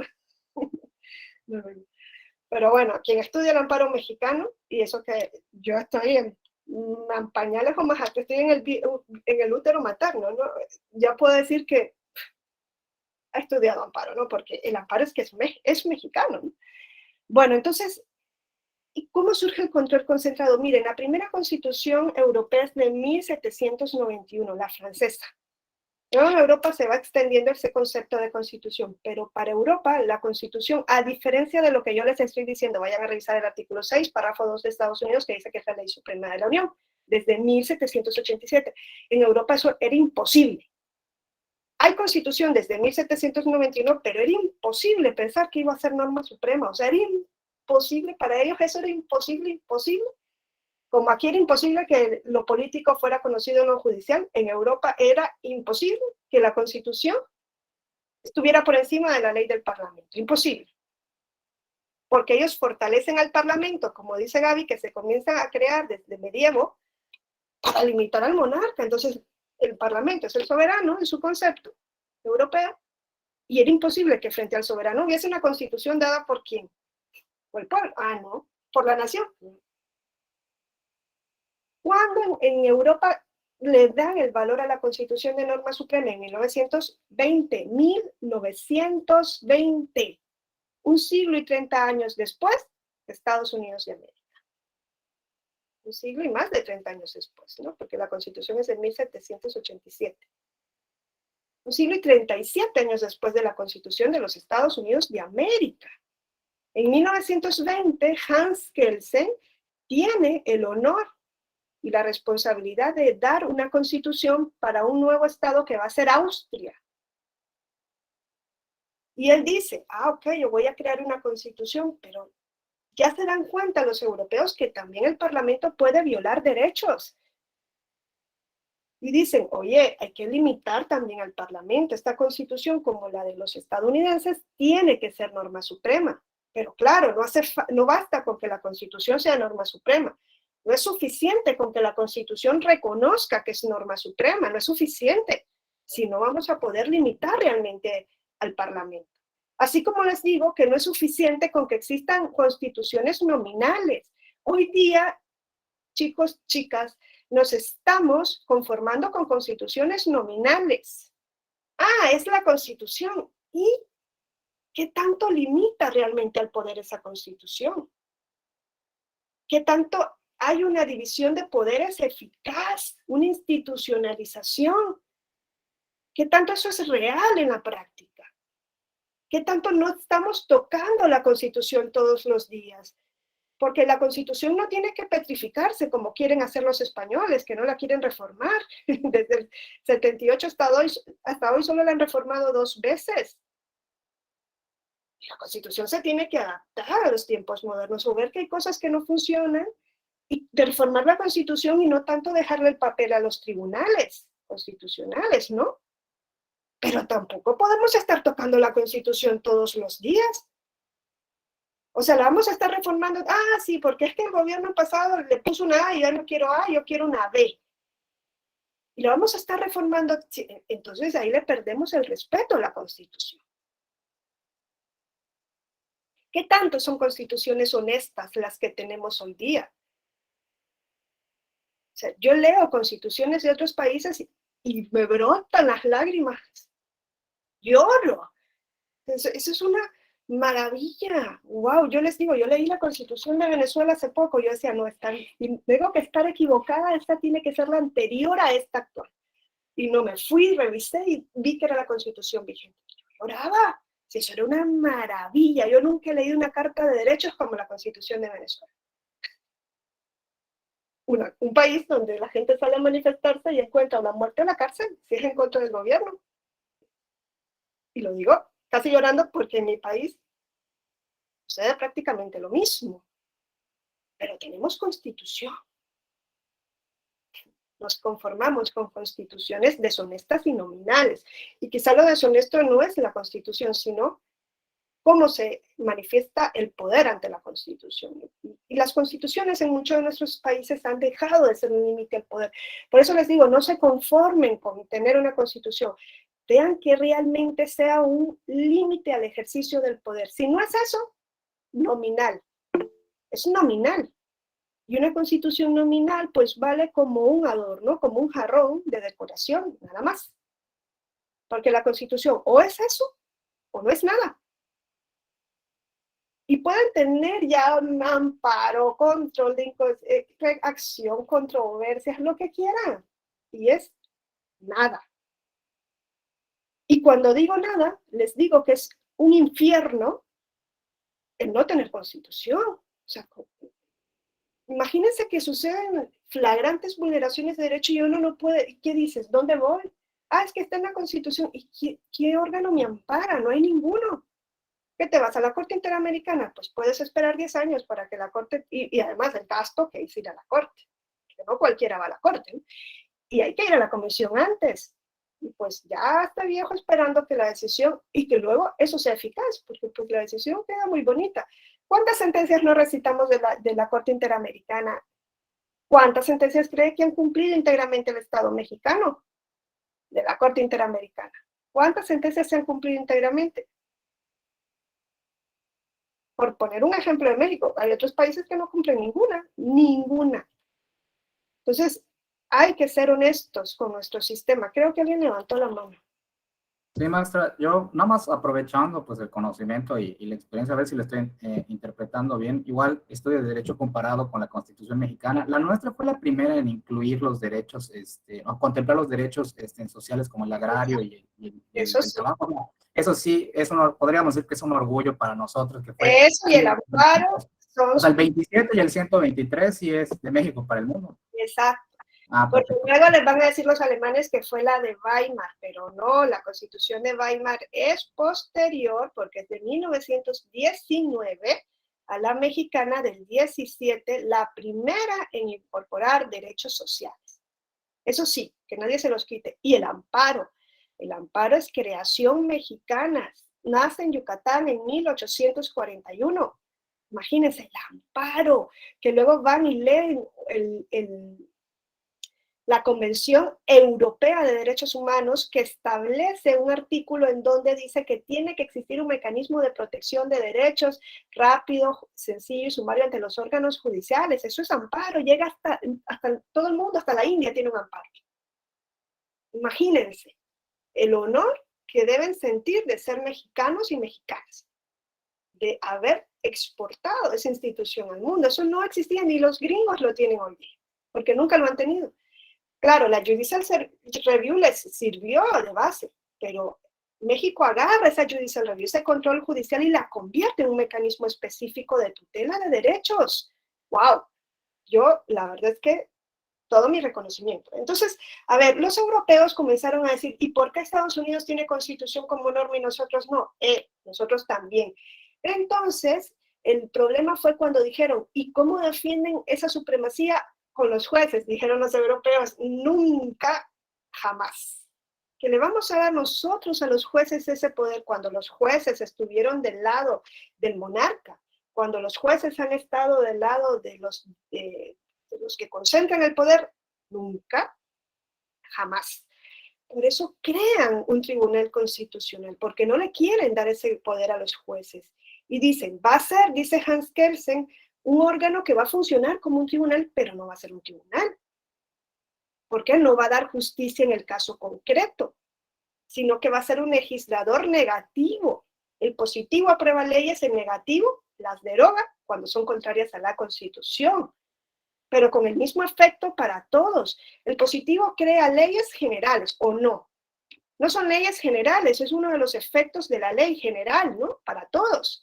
Pero bueno, quien estudia el amparo mexicano, y eso que yo estoy en pañales o más alto, estoy en el útero materno, ¿no? Ya puedo decir que ha estudiado amparo, ¿no? Porque el amparo es que es mexicano, ¿no? Bueno, entonces, ¿y cómo surge el control concentrado? Miren, la primera constitución europea es de 1791, la francesa. Luego en Europa se va extendiendo ese concepto de constitución, pero para Europa la constitución, a diferencia de lo que yo les estoy diciendo, vayan a revisar el artículo 6, párrafo 2 de Estados Unidos, que dice que es la ley suprema de la Unión, desde 1787. En Europa eso era imposible. Hay constitución desde 1791, pero era imposible pensar que iba a ser norma suprema, o sea, era imposible, para ellos eso era imposible. Como aquí era imposible que lo político fuera conocido en lo judicial, en Europa era imposible que la Constitución estuviera por encima de la ley del Parlamento. Imposible. Porque ellos fortalecen al Parlamento, como dice Gaby, que se comienzan a crear desde medievo para limitar al monarca. Entonces, el Parlamento es el soberano en su concepto europeo, y era imposible que frente al soberano hubiese una Constitución dada por ¿quién? Por el pueblo. No, por la nación. Cuando en Europa le dan el valor a la Constitución de norma suprema en 1920, un siglo y 30 años después, Estados Unidos de América. Un siglo y más de 30 años después, ¿no? Porque la Constitución es de 1787. Un siglo y 37 años después de la Constitución de los Estados Unidos de América. En 1920, Hans Kelsen tiene el honor y la responsabilidad de dar una constitución para un nuevo estado que va a ser Austria. Y él dice, ok, yo voy a crear una constitución, pero ya se dan cuenta los europeos que también el Parlamento puede violar derechos. Y dicen, oye, hay que limitar también al Parlamento. Esta constitución, como la de los estadounidenses, tiene que ser norma suprema. Pero claro, no basta con que la constitución sea norma suprema. No es suficiente con que la Constitución reconozca que es norma suprema, no es suficiente, si no vamos a poder limitar realmente al Parlamento. Así como les digo que no es suficiente con que existan constituciones nominales. Hoy día, chicos, chicas, nos estamos conformando con constituciones nominales. Es la Constitución. ¿Y qué tanto limita realmente al poder esa Constitución? ¿Qué tanto hay una división de poderes eficaz, una institucionalización? ¿Qué tanto eso es real en la práctica? ¿Qué tanto no estamos tocando la Constitución todos los días? Porque la Constitución no tiene que petrificarse como quieren hacer los españoles, que no la quieren reformar. Desde el 78 hasta hoy solo la han reformado 2 veces. La Constitución se tiene que adaptar a los tiempos modernos o ver que hay cosas que no funcionan y de reformar la Constitución y no tanto dejarle el papel a los tribunales constitucionales, ¿no? Pero tampoco podemos estar tocando la Constitución todos los días. O sea, la vamos a estar reformando. Ah, sí, porque es que el gobierno pasado le puso una A y yo no quiero A, yo quiero una B. Y lo vamos a estar reformando. Entonces ahí le perdemos el respeto a la Constitución. ¿Qué tanto son constituciones honestas las que tenemos hoy día? O sea, yo leo constituciones de otros países y me brotan las lágrimas. Lloro. Eso es una maravilla. Wow, yo les digo, yo leí la Constitución de Venezuela hace poco, yo decía, no, tengo que estar equivocada, esta tiene que ser la anterior a esta actual. Y no me fui, revisé y vi que era la Constitución vigente. Yo lloraba. Si eso era una maravilla. Yo nunca he leído una carta de derechos como la Constitución de Venezuela. Un país donde la gente sale a manifestarse y encuentra una muerte en la cárcel si es en contra del gobierno. Y lo digo casi llorando porque en mi país sucede prácticamente lo mismo. Pero tenemos constitución. Nos conformamos con constituciones deshonestas y nominales. Y quizá lo deshonesto no es la Constitución, sino cómo se manifiesta el poder ante la Constitución. Y las constituciones en muchos de nuestros países han dejado de ser un límite al poder. Por eso les digo, no se conformen con tener una Constitución. Vean que realmente sea un límite al ejercicio del poder. Si no es eso, nominal. Es nominal. Y una Constitución nominal, pues vale como un adorno, como un jarrón de decoración, nada más. Porque la Constitución o es eso, o no es nada. Y pueden tener ya un amparo, control de acción, controversias, lo que quieran. Y es nada. Y cuando digo nada, les digo que es un infierno el no tener Constitución. O sea, imagínense que suceden flagrantes vulneraciones de derecho y uno no puede. ¿Qué dices? ¿Dónde voy? Ah, es que está en la Constitución. ¿Y qué órgano me ampara? No hay ninguno. ¿Qué te vas a la Corte Interamericana? Pues puedes esperar 10 años para que la Corte, y además el gasto que es ir a la Corte, que no cualquiera va a la Corte, ¿no? Y hay que ir a la Comisión antes. Y pues ya está viejo esperando que la decisión, y que luego eso sea eficaz, porque pues la decisión queda muy bonita. ¿Cuántas sentencias no recitamos de la Corte Interamericana? ¿Cuántas sentencias cree que han cumplido íntegramente el Estado mexicano de la Corte Interamericana? ¿Cuántas sentencias se han cumplido íntegramente? Por poner un ejemplo de México, hay otros países que no cumplen ninguna. Entonces, hay que ser honestos con nuestro sistema. Creo que alguien levantó la mano. Sí, maestra, yo nada más aprovechando pues el conocimiento y la experiencia, a ver si lo estoy interpretando bien. Igual estudio de Derecho comparado con la Constitución mexicana. La nuestra fue la primera en incluir los derechos, o contemplar los derechos sociales como el agrario y el trabajo. Eso sí, podríamos decir que es un orgullo para nosotros. Que fue, eso y el amparo son... O sea, el 27 y el 123 sí es de México para el mundo. Exacto. Porque luego les van a decir los alemanes que fue la de Weimar, pero no, la Constitución de Weimar es posterior, porque es de 1919 a la mexicana del 17, la primera en incorporar derechos sociales. Eso sí, que nadie se los quite. Y el amparo es creación mexicana, nace en Yucatán en 1841. Imagínense, el amparo, que luego van y leen la Convención Europea de Derechos Humanos, que establece un artículo en donde dice que tiene que existir un mecanismo de protección de derechos rápido, sencillo y sumario ante los órganos judiciales. Eso es amparo, llega hasta todo el mundo, hasta la India tiene un amparo. Imagínense el honor que deben sentir de ser mexicanos y mexicanas, de haber exportado esa institución al mundo. Eso no existía, ni los gringos lo tienen hoy día, porque nunca lo han tenido. Claro, la Judicial Review les sirvió de base, pero México agarra esa Judicial Review, ese control judicial, y la convierte en un mecanismo específico de tutela de derechos. ¡Wow! Yo, la verdad es que todo mi reconocimiento. Entonces, a ver, los europeos comenzaron a decir, ¿y por qué Estados Unidos tiene constitución como norma y nosotros no? Nosotros también. Entonces, el problema fue cuando dijeron, ¿y cómo defienden esa supremacía con los jueces? Dijeron los europeos, nunca, jamás. Que le vamos a dar nosotros a los jueces ese poder cuando los jueces estuvieron del lado del monarca, cuando los jueces han estado del lado de los que concentran el poder, nunca, jamás. Por eso crean un tribunal constitucional, porque no le quieren dar ese poder a los jueces. Y dicen, va a ser, dice Hans Kelsen, un órgano que va a funcionar como un tribunal, pero no va a ser un tribunal. Porque no va a dar justicia en el caso concreto, sino que va a ser un legislador negativo. El positivo aprueba leyes, el negativo las deroga cuando son contrarias a la Constitución, pero con el mismo efecto para todos. El positivo crea leyes generales, ¿o no? No son leyes generales, es uno de los efectos de la ley general, ¿no? Para todos.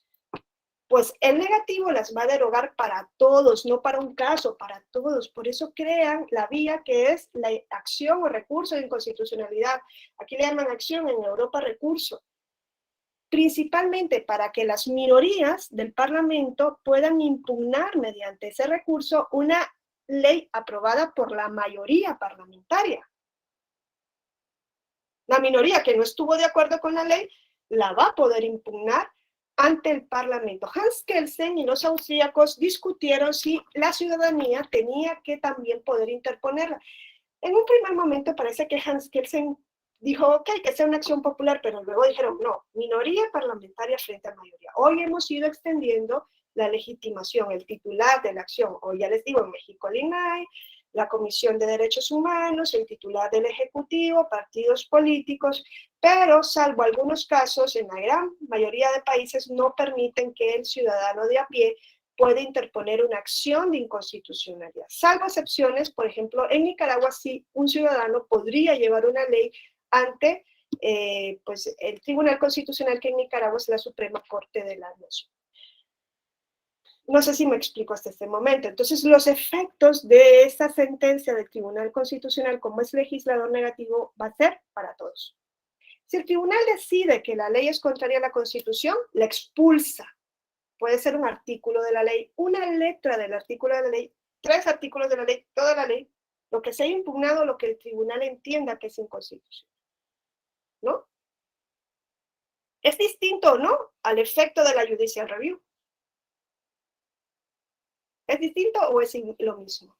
Pues el negativo las va a derogar para todos, no para un caso, para todos. Por eso crean la vía que es la acción o recurso de inconstitucionalidad. Aquí le llaman acción, en Europa recurso. Principalmente para que las minorías del Parlamento puedan impugnar mediante ese recurso una ley aprobada por la mayoría parlamentaria. La minoría que no estuvo de acuerdo con la ley la va a poder impugnar ante el Parlamento. Hans Kelsen y los austríacos discutieron si la ciudadanía tenía que también poder interponerla. En un primer momento parece que Hans Kelsen dijo, ok, que sea una acción popular, pero luego dijeron, no, minoría parlamentaria frente a mayoría. Hoy hemos ido extendiendo la legitimación, el titular de la acción. Hoy ya les digo, en México el INAI, la Comisión de Derechos Humanos, el titular del Ejecutivo, partidos políticos, pero salvo algunos casos, en la gran mayoría de países no permiten que el ciudadano de a pie pueda interponer una acción de inconstitucionalidad. Salvo excepciones, por ejemplo, en Nicaragua sí un ciudadano podría llevar una ley ante pues, el Tribunal Constitucional, que en Nicaragua es la Suprema Corte de la Nación. No sé si me explico hasta este momento. Entonces, los efectos de esta sentencia del Tribunal Constitucional, como es legislador negativo, va a ser para todos. Si el tribunal decide que la ley es contraria a la Constitución, la expulsa. Puede ser un artículo de la ley, una letra del artículo de la ley, 3 artículos de la ley, toda la ley, lo que se haya impugnado, lo que el tribunal entienda que es inconstitucional, ¿no? Es distinto, ¿no?, al efecto de la judicial review. ¿Es distinto o es lo mismo?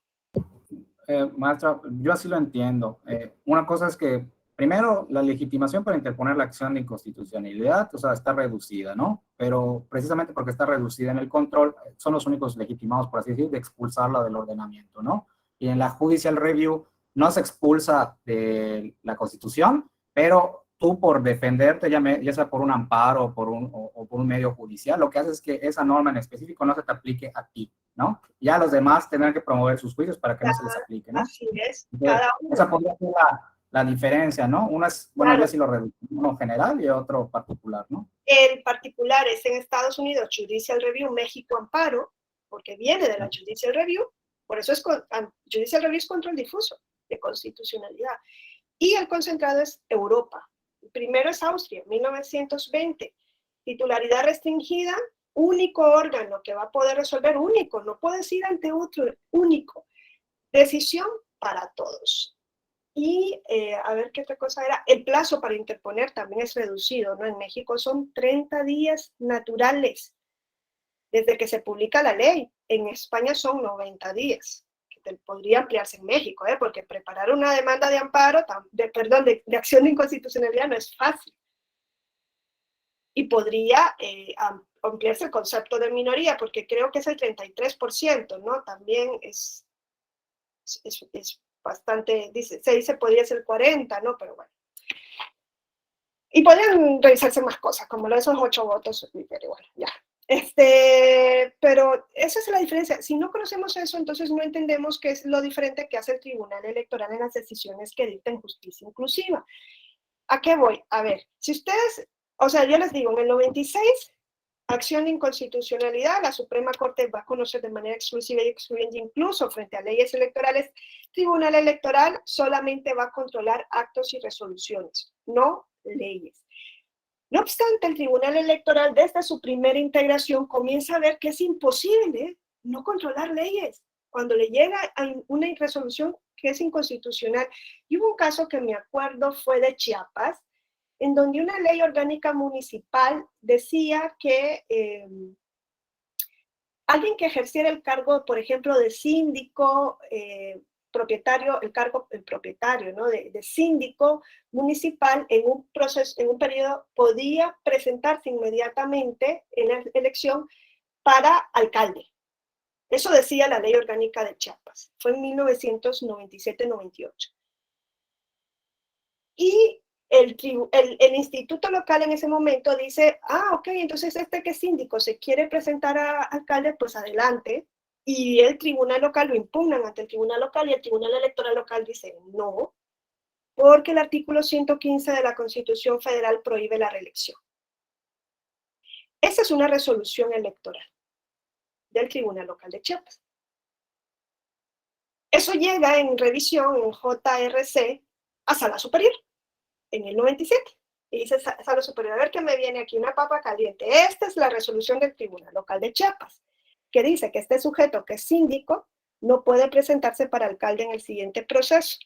Maestra, yo así lo entiendo. Una cosa es que, primero, la legitimación para interponer la acción de inconstitucionalidad, o sea, está reducida, ¿no? Pero precisamente porque está reducida en el control, son los únicos legitimados, por así decir, de expulsarla del ordenamiento, ¿no? Y en la judicial review no se expulsa de la Constitución, pero tú por defenderte, ya sea por un amparo o por un medio judicial, lo que hace es que esa norma en específico no se te aplique a ti, ¿no? Ya los demás tendrán que promover sus juicios para que no se les aplique, ¿no? Así es, Entonces, cada uno. esa podría ser la diferencia, ¿no? Una es, bueno, Claro. ya sí lo reducimos, uno general y otro particular, ¿no? El particular es en Estados Unidos Judicial Review, México amparo, porque viene de la Judicial Review, por eso es Judicial Review es control difuso de constitucionalidad. Y el concentrado es Europa. El primero es Austria, 1920. Titularidad restringida, único órgano que va a poder resolver, único, no puedes ir ante otro, único. Decisión para todos. Y a ver qué otra cosa era, el plazo para interponer también es reducido, ¿no? En México son 30 días naturales desde que se publica la ley. En España son 90 días, que podría ampliarse en México, porque preparar una demanda de amparo, de acción de inconstitucionalidad no es fácil. Y podría ampliarse el concepto de minoría, porque creo que es el 33%, ¿no? También es bastante, se dice podría ser 40, ¿no? Pero bueno. Y podrían revisarse más cosas, como esos 8 votos, pero bueno, ya. Pero esa es la diferencia. Si no conocemos eso, entonces no entendemos qué es lo diferente que hace el Tribunal Electoral en las decisiones que dictan justicia inclusiva. ¿A qué voy? A ver, si ustedes, o sea, yo les digo, en el 96 acción de inconstitucionalidad, la Suprema Corte va a conocer de manera exclusiva y excluyente incluso frente a leyes electorales. Tribunal Electoral solamente va a controlar actos y resoluciones, no leyes. No obstante, el Tribunal Electoral desde su primera integración comienza a ver que es imposible no controlar leyes cuando le llega a una resolución que es inconstitucional. Y hubo un caso que me acuerdo fue de Chiapas, en donde una ley orgánica municipal decía que alguien que ejerciera el cargo, por ejemplo, de síndico, propietario, el propietario, ¿no? de síndico municipal en un proceso, en un periodo, podía presentarse inmediatamente en la elección para alcalde. Eso decía la ley orgánica de Chiapas. Fue en 1997-98. Y el instituto local en ese momento dice, ok, entonces que es síndico se quiere presentar a alcalde, pues adelante. Y el tribunal local lo impugnan ante el tribunal local y el tribunal electoral local dice no, porque el artículo 115 de la Constitución Federal prohíbe la reelección. Esa es una resolución electoral del tribunal local de Chiapas. Eso llega en revisión en JRC a Sala Superior en el 97. Y dice Sala Superior, a ver qué me viene aquí, una papa caliente. Esta es la resolución del tribunal local de Chiapas, que dice que este sujeto que es síndico no puede presentarse para alcalde en el siguiente proceso.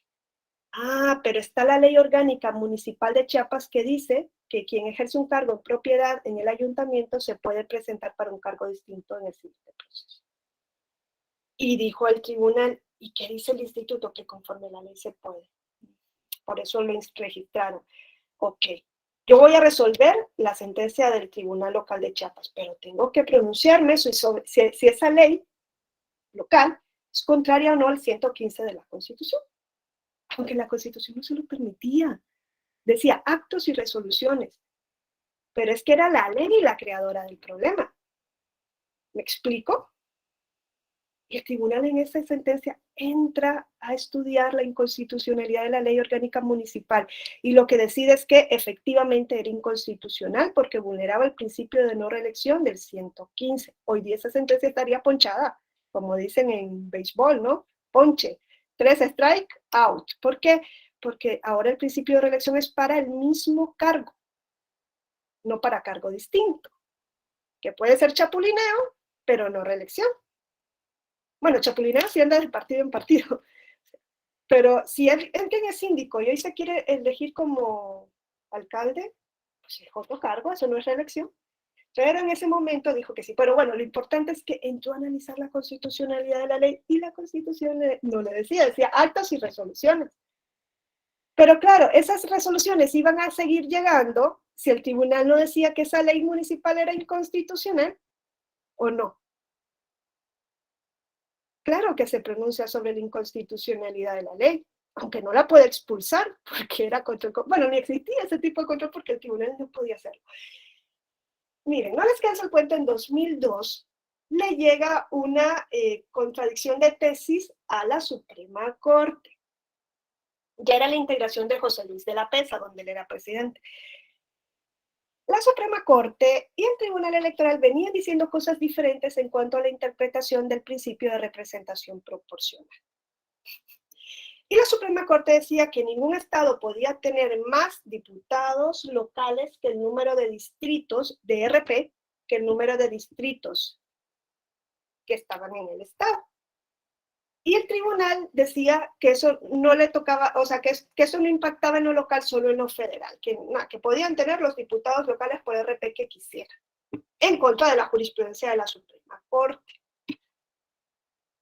Pero está la ley orgánica municipal de Chiapas que dice que quien ejerce un cargo en propiedad en el ayuntamiento se puede presentar para un cargo distinto en el siguiente proceso. Y dijo el tribunal, ¿y qué dice el instituto? Que conforme la ley se puede. Por eso lo registraron. Ok, yo voy a resolver la sentencia del tribunal local de Chiapas, pero tengo que pronunciarme sobre si esa ley local es contraria o no al 115 de la Constitución. Aunque la Constitución no se lo permitía. Decía actos y resoluciones. Pero es que era la ley la creadora del problema. ¿Me explico? Y el tribunal en esa sentencia entra a estudiar la inconstitucionalidad de la ley orgánica municipal y lo que decide es que efectivamente era inconstitucional porque vulneraba el principio de no reelección del 115. Hoy día esa sentencia estaría ponchada, como dicen en béisbol, ¿no? Ponche. 3 strike, out. ¿Por qué? Porque ahora el principio de reelección es para el mismo cargo, no para cargo distinto, que puede ser chapulineo, pero no reelección. Bueno, chapulineo sí anda de partido en partido, pero si alguien es síndico y hoy se quiere elegir como alcalde, pues es otro cargo, eso no es reelección. Pero en ese momento dijo que sí. Pero bueno, lo importante es que entró a analizar la constitucionalidad de la ley y la Constitución no le decía actos y resoluciones. Pero claro, esas resoluciones iban a seguir llegando si el tribunal no decía que esa ley municipal era inconstitucional o no. Claro que se pronuncia sobre la inconstitucionalidad de la ley, aunque no la puede expulsar porque era control. Bueno, ni existía ese tipo de control porque el tribunal no podía hacerlo. Miren, no les canso el cuento, en 2002 le llega una contradicción de tesis a la Suprema Corte. Ya era la integración de José Luis de la Pesa, donde él era presidente. La Suprema Corte y el Tribunal Electoral venían diciendo cosas diferentes en cuanto a la interpretación del principio de representación proporcional. Y la Suprema Corte decía que ningún estado podía tener más diputados locales que el número de distritos de RP, que el número de distritos que estaban en el estado. Y el tribunal decía que eso no le tocaba, o sea, que eso no impactaba en lo local, solo en lo federal, que podían tener los diputados locales por RP que quisieran, en contra de la jurisprudencia de la Suprema Corte.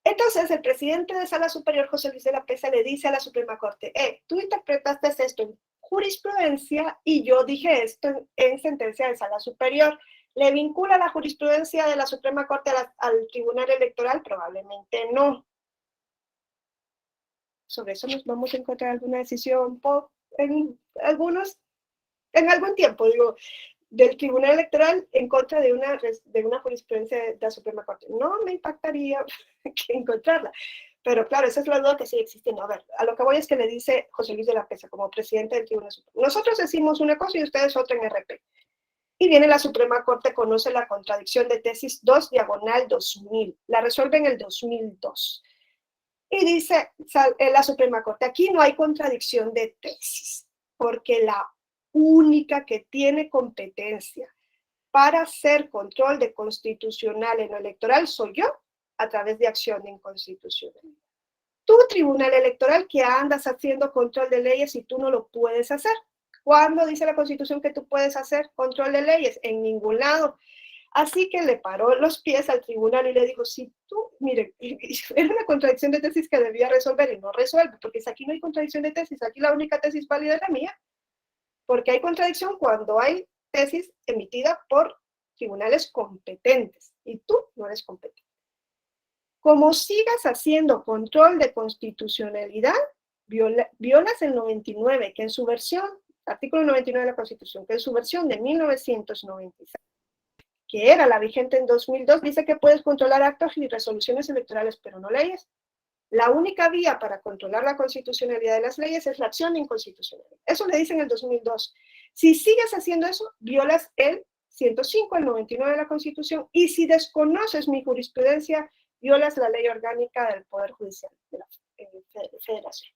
Entonces, el presidente de Sala Superior, José Luis de la Pesa, le dice a la Suprema Corte, tú interpretaste esto en jurisprudencia y yo dije esto en sentencia de Sala Superior. ¿Le vincula la jurisprudencia de la Suprema Corte al Tribunal Electoral? Probablemente no. Sobre eso nos vamos a encontrar alguna decisión en algún tiempo, del Tribunal Electoral en contra de una jurisprudencia de la Suprema Corte. No me impactaría que encontrarla. Pero claro, esa es la duda que sigue existiendo. A ver, a lo que voy es que le dice José Luis de la Pesa como presidente del Tribunal Supremo. Nosotros decimos una cosa y ustedes otra en RP. Y viene la Suprema Corte, conoce la contradicción de tesis 2/2000, la resuelve en el 2002. Y dice la Suprema Corte, aquí no hay contradicción de tesis, porque la única que tiene competencia para hacer control de constitucional en lo electoral soy yo, a través de acción de inconstitucionalidad. Tú, Tribunal Electoral, que andas haciendo control de leyes y tú no lo puedes hacer. ¿Cuándo dice la Constitución que tú puedes hacer control de leyes? En ningún lado. Así que le paró los pies al tribunal y le dijo, si tú, mire, era una contradicción de tesis que debía resolver y no resuelve, porque aquí no hay contradicción de tesis, aquí la única tesis válida es la mía, porque hay contradicción cuando hay tesis emitida por tribunales competentes y tú no eres competente. Como sigas haciendo control de constitucionalidad, violas el 99, que en su versión, artículo 99 de la Constitución, que en su versión de 1996, que era la vigente en 2002, dice que puedes controlar actos y resoluciones electorales, pero no leyes. La única vía para controlar la constitucionalidad de las leyes es la acción de inconstitucionalidad. Eso le dice en el 2002. Si sigues haciendo eso, violas el 105, el 99 de la Constitución, y si desconoces mi jurisprudencia, violas la ley orgánica del Poder Judicial de la Federación.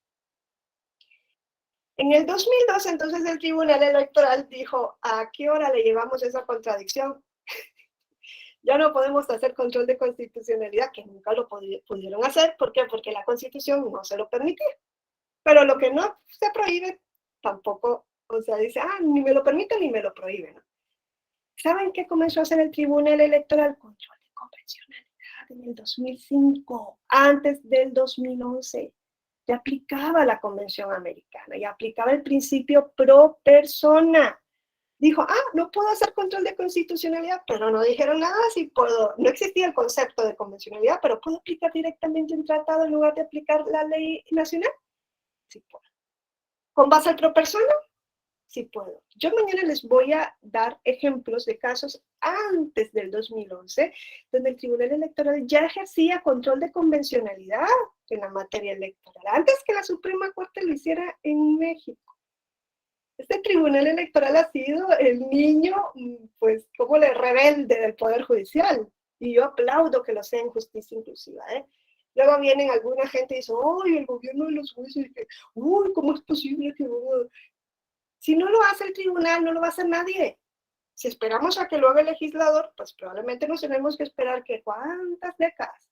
En el 2002, entonces, el Tribunal Electoral dijo, ¿a qué hora le llevamos esa contradicción? Ya no podemos hacer control de constitucionalidad, que nunca lo pudieron hacer. ¿Por qué? Porque la Constitución no se lo permitía. Pero lo que no se prohíbe, tampoco, o sea, dice, ni me lo permite ni me lo prohíbe, ¿no? ¿Saben qué comenzó a hacer el Tribunal Electoral? Control de convencionalidad en el 2005, antes del 2011. Ya aplicaba la Convención Americana, ya aplicaba el principio pro persona. Dijo, no puedo hacer control de constitucionalidad, pero no dijeron nada, si puedo, no existía el concepto de convencionalidad, pero ¿puedo aplicar directamente un tratado en lugar de aplicar la ley nacional? Sí puedo. ¿Con base al pro persona? Sí puedo. Yo mañana les voy a dar ejemplos de casos antes del 2011, donde el Tribunal Electoral ya ejercía control de convencionalidad en la materia electoral, antes que la Suprema Corte lo hiciera en México. Este Tribunal Electoral ha sido el niño, pues, como el rebelde del Poder Judicial. Y yo aplaudo que lo sea en justicia inclusiva, ¿eh? Luego vienen alguna gente y dicen, ¡ay, el gobierno de los jueces! ¡Uy, cómo es posible que...! Si no lo hace el tribunal, no lo va a hacer nadie. Si esperamos a que lo haga el legislador, pues probablemente nos tenemos que esperar que cuántas décadas.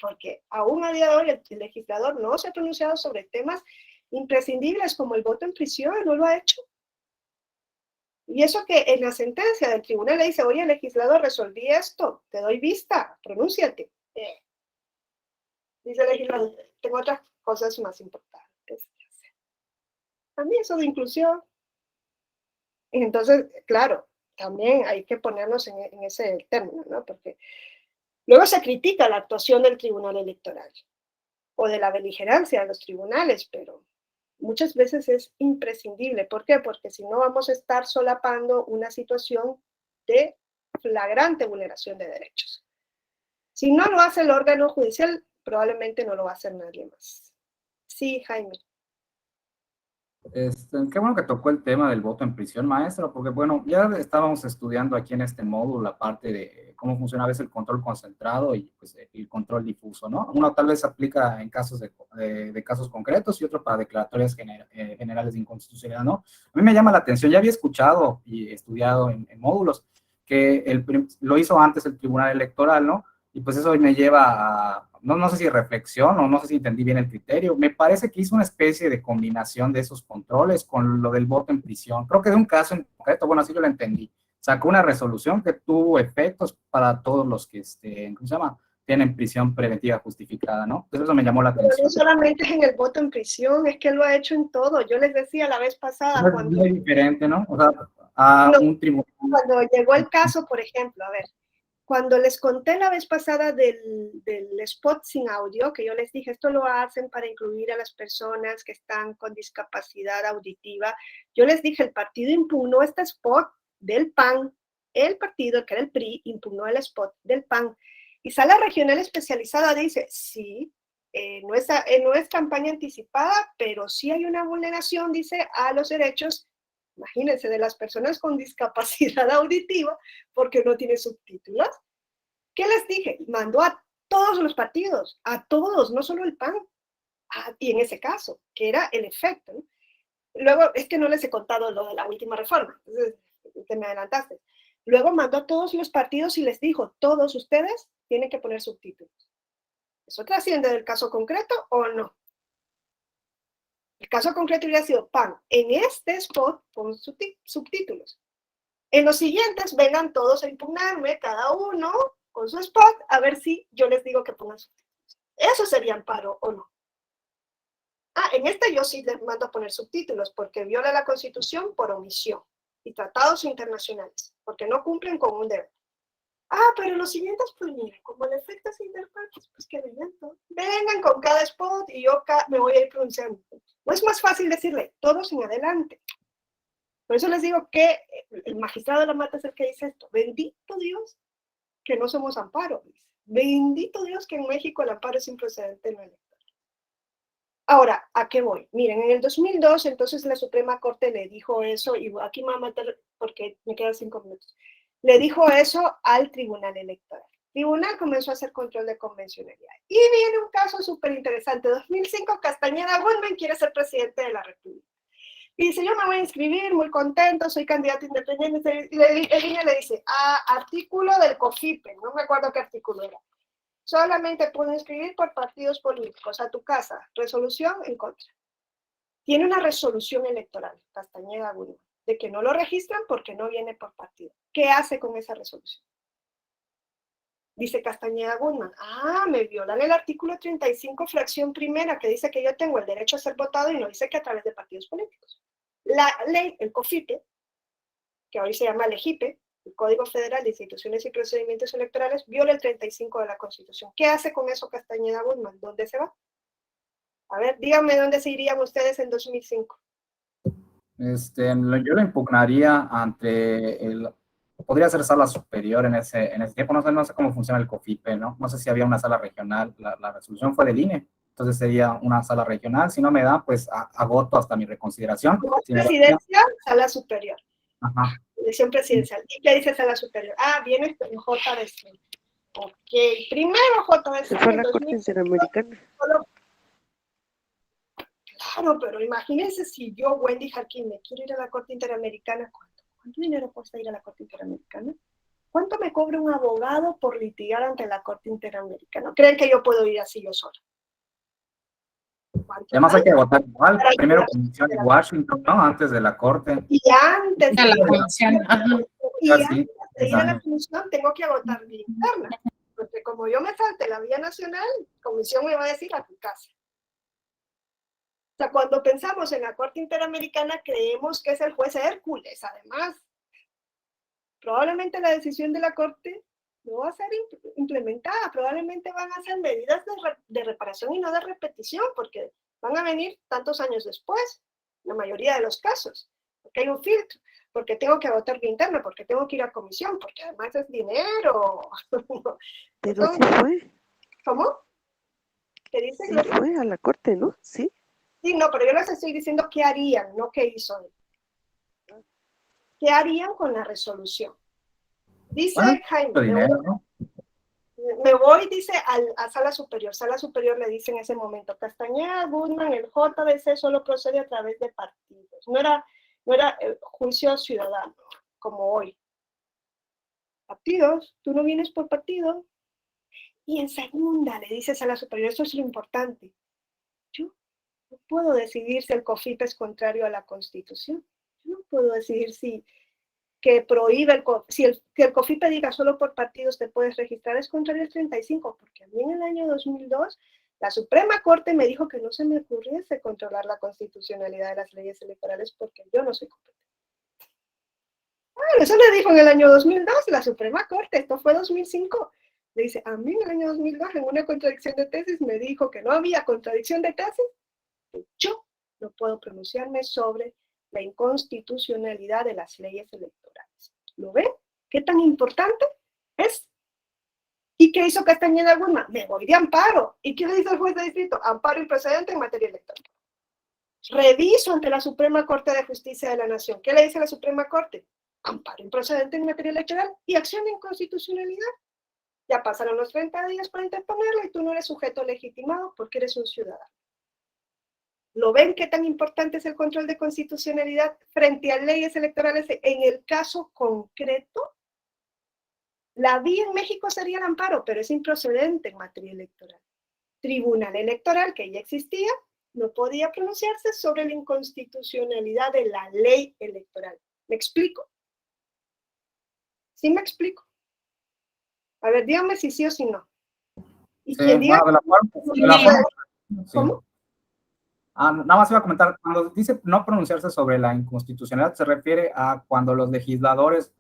Porque aún a día de hoy el legislador no se ha pronunciado sobre temas imprescindibles como el voto en prisión, no lo ha hecho. Y eso que en la sentencia del tribunal le dice, oye, legislador, resolví esto, te doy vista, pronúnciate. Dice el legislador, tengo otras cosas más importantes que hacer. A mí eso de inclusión. Entonces, claro, también hay que ponernos en ese término, ¿no? Porque luego se critica la actuación del Tribunal Electoral o de la beligerancia de los tribunales, pero muchas veces es imprescindible. ¿Por qué? Porque si no vamos a estar solapando una situación de flagrante vulneración de derechos. Si no lo hace el órgano judicial, probablemente no lo va a hacer nadie más. Sí, Jaime. Qué bueno que tocó el tema del voto en prisión, maestro, porque bueno, ya estábamos estudiando aquí en este módulo la parte de cómo funciona a veces el control concentrado y pues, el control difuso, ¿no? Uno tal vez aplica en casos de casos concretos y otro para declaratorias generales de inconstitucionalidad, ¿no? A mí me llama la atención, ya había escuchado y estudiado en módulos que lo hizo antes el Tribunal Electoral, ¿no? Y pues eso me lleva a, no sé si reflexión o no sé si entendí bien el criterio. Me parece que hizo una especie de combinación de esos controles con lo del voto en prisión. Creo que de un caso en concreto, bueno, así yo lo entendí. Sacó una resolución que tuvo efectos para todos los que, ¿cómo se llama? Tienen prisión preventiva justificada, ¿no? Entonces eso me llamó la atención. Pero no solamente es en el voto en prisión, es que lo ha hecho en todo. Yo les decía la vez pasada. Es muy diferente, ¿no? O sea, a un tribunal. Cuando llegó el caso, por ejemplo, a ver, cuando les conté la vez pasada del spot sin audio, que yo les dije, esto lo hacen para incluir a las personas que están con discapacidad auditiva, yo les dije, el partido impugnó este spot del PAN, el partido, que era el PRI, impugnó el spot del PAN. Y Sala Regional Especializada dice, sí, no es campaña anticipada, pero sí hay una vulneración, dice, a los derechos imagínense, de las personas con discapacidad auditiva, porque no tiene subtítulos. ¿Qué les dije? Mandó a todos los partidos, a todos, no solo el PAN, y en ese caso, que era el efecto, ¿no? Luego, es que no les he contado lo de la última reforma, entonces te me adelantaste. Luego mandó a todos los partidos y les dijo, todos ustedes tienen que poner subtítulos. ¿Eso trasciende del caso concreto o no? El caso concreto hubiera sido, PAN, en este spot pon subtítulos. En los siguientes vengan todos a impugnarme, cada uno con su spot, a ver si yo les digo que pongan subtítulos. ¿Eso sería amparo o no? En este yo sí les mando a poner subtítulos, porque viola la Constitución por omisión, y tratados internacionales, porque no cumplen con un deber. Pero los siguientes, pues mira, como el efecto es interpartes, pues que vengan con cada spot y yo me voy a ir pronunciando. ¿No es más fácil decirle todos en adelante? Por eso les digo que el magistrado de la Mata es el que dice esto. Bendito Dios que no somos amparo. Bendito Dios que en México el amparo es sin precedente no electoral. Ahora, ¿a qué voy? Miren, en el 2002, entonces la Suprema Corte le dijo eso, y aquí me voy a matar porque me quedan 5 minutos. Le dijo eso al Tribunal Electoral. El Tribunal comenzó a hacer control de convencionalidad. Y viene un caso súper interesante. 2005, Castañeda Goldman quiere ser presidente de la República. Y dice, yo me voy a inscribir, muy contento, soy candidato independiente. Y el INE le dice, artículo del COFIPE, no me acuerdo qué artículo era. Solamente puedo inscribir por partidos políticos, a tu casa, resolución en contra. Tiene una resolución electoral, Castañeda Goldman, de que no lo registran porque no viene por partido. ¿Qué hace con esa resolución? Dice Castañeda Goldman, me violan el artículo 35, fracción primera, que dice que yo tengo el derecho a ser votado y no dice que a través de partidos políticos. La ley, el COFIPE, que hoy se llama LEGIPE, el Código Federal de Instituciones y Procedimientos Electorales, viola el 35 de la Constitución. ¿Qué hace con eso Castañeda Goldman? ¿Dónde se va? A ver, díganme dónde se irían ustedes en 2005. Yo lo impugnaría ante podría ser sala superior en ese tiempo, no sé cómo funciona el COFIPE, ¿no? No sé si había una sala regional, la resolución fue del INE, entonces sería una sala regional, si no me da, pues agoto hasta mi reconsideración. Como Si presidencia, sala superior. Ajá. Elección presidencial. ¿Y qué dice sala superior? Viene el JDC. Ok, primero JDC. Se fue a la Corte Interamericana. Claro, pero imagínense si yo, Wendy Jarquín, me quiero ir a la Corte Interamericana, ¿cuánto dinero cuesta ir a la Corte Interamericana? ¿Cuánto me cobra un abogado por litigar ante la Corte Interamericana? ¿Creen que yo puedo ir así yo sola? Además hay que votar igual, primero comisión en Washington, ¿no? Antes de la Corte. Y antes de la comisión. Y antes de ir a la comisión tengo que agotar vía interna, porque como yo me salte la vía nacional, comisión me va a decir a tu casa. O sea, cuando pensamos en la Corte Interamericana, creemos que es el juez Hércules, además. Probablemente la decisión de la Corte no va a ser implementada, probablemente van a ser medidas de reparación y no de repetición, porque van a venir tantos años después, la mayoría de los casos, porque hay un filtro, porque tengo que agotar vía interna, porque tengo que ir a comisión, porque además es dinero. Pero sí fue. ¿Cómo? ¿Qué dice? Sí fue a la Corte, ¿no? Sí. Sí, no, pero yo les estoy diciendo qué harían, no qué hizo él. ¿Qué harían con la resolución? Dice Jaime, me voy, dice, a sala superior. Sala superior le dice en ese momento, Castañeda Goldman, el JDC solo procede a través de partidos. No era juicio ciudadano, como hoy. Partidos, tú no vienes por partido. Y en segunda le dice sala superior, eso es lo importante. Yo no puedo decidir si el COFIPE es contrario a la Constitución. Yo no puedo decidir si que prohíbe que el COFIPE diga solo por partidos te puedes registrar es contrario al 35, porque a mí en el año 2002 la Suprema Corte me dijo que no se me ocurriese controlar la constitucionalidad de las leyes electorales porque yo no soy competente. Eso le dijo en el año 2002 la Suprema Corte, esto fue 2005. Le dice, a mí en el año 2002 en una contradicción de tesis me dijo que no había contradicción de tesis, que yo no puedo pronunciarme sobre la inconstitucionalidad de las leyes electorales. ¿Lo ven? ¿Qué tan importante es? ¿Y qué hizo Castañeda Goldman? Me voy de amparo. ¿Y qué le dice el juez de distrito? Amparo imprecedente en materia electoral. Reviso ante la Suprema Corte de Justicia de la Nación. ¿Qué le dice la Suprema Corte? Amparo improcedente en materia electoral y acción de inconstitucionalidad. Ya pasaron los 30 días para interponerla y tú no eres sujeto legitimado porque eres un ciudadano. ¿Lo ven qué tan importante es el control de constitucionalidad frente a leyes electorales en el caso concreto? La vía en México sería el amparo, pero es improcedente en materia electoral. Tribunal Electoral, que ya existía, no podía pronunciarse sobre la inconstitucionalidad de la ley electoral. ¿Me explico? ¿Sí me explico? A ver, dígame si sí o si no. Y Sí, quien diga... bueno, de la forma, sí. ¿Cómo? Nada más iba a comentar, cuando dice no pronunciarse sobre la inconstitucionalidad, se refiere a cuando los legisladores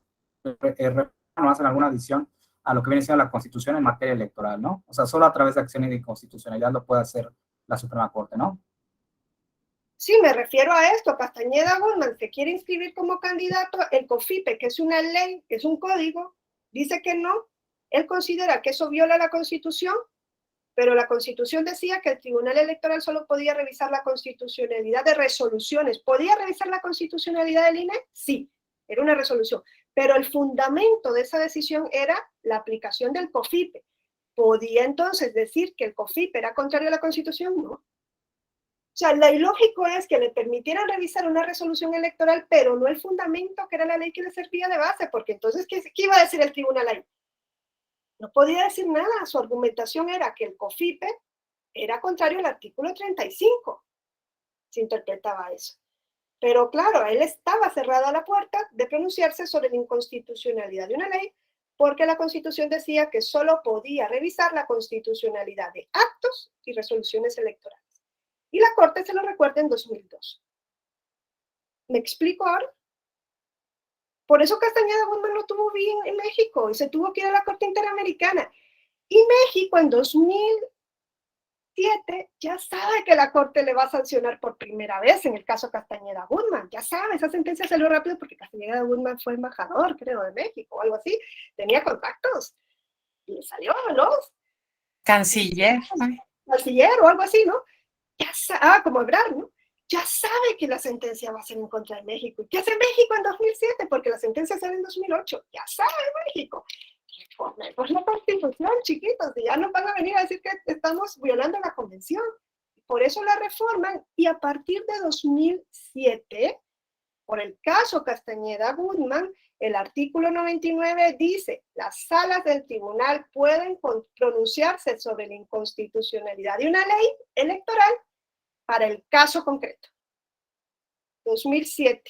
no hacen alguna adición a lo que viene siendo la Constitución en materia electoral, ¿no? O sea, solo a través de acciones de inconstitucionalidad lo puede hacer la Suprema Corte, ¿no? Sí, me refiero a esto. Castañeda Guzmán se quiere inscribir como candidato, el COFIPE, que es una ley, que es un código, dice que no. Él considera que eso viola la Constitución, pero la Constitución decía que el Tribunal Electoral solo podía revisar la constitucionalidad de resoluciones. ¿Podía revisar la constitucionalidad del INE? Sí, era una resolución. Pero el fundamento de esa decisión era la aplicación del COFIPE. ¿Podía entonces decir que el COFIPE era contrario a la Constitución? No. O sea, lo ilógico es que le permitieran revisar una resolución electoral, pero no el fundamento, que era la ley que le servía de base, porque entonces, ¿qué iba a decir el tribunal ahí? No podía decir nada. Su argumentación era que el COFIPE era contrario al artículo 35. Se interpretaba eso. Pero claro, a él estaba cerrada la puerta de pronunciarse sobre la inconstitucionalidad de una ley, porque la Constitución decía que solo podía revisar la constitucionalidad de actos y resoluciones electorales. Y la Corte se lo recuerda en 2002. ¿Me explico ahora? Por eso Castañeda Guzmán no tuvo bien en México y se tuvo que ir a la Corte Interamericana. Y México en 2007 ya sabe que la Corte le va a sancionar por primera vez en el caso Castañeda Guzmán. Ya sabe, esa sentencia salió rápido porque Castañeda Guzmán fue embajador, creo, de México o algo así. Tenía contactos. Y le salió, ¿no? Canciller. Canciller o algo así, ¿no? Ya sabe, como Ebrard, ¿no? Ya sabe que la sentencia va a ser en contra de México. ¿Y qué hace México en 2007? Porque la sentencia sale en 2008. Ya sabe México. Reformemos la Constitución, chiquitos, y ya nos van a venir a decir que estamos violando la Convención. Por eso la reforman, y a partir de 2007, por el caso Castañeda Guzmán, el artículo 99 dice: las salas del tribunal pueden pronunciarse sobre la inconstitucionalidad de una ley electoral para el caso concreto. 2007.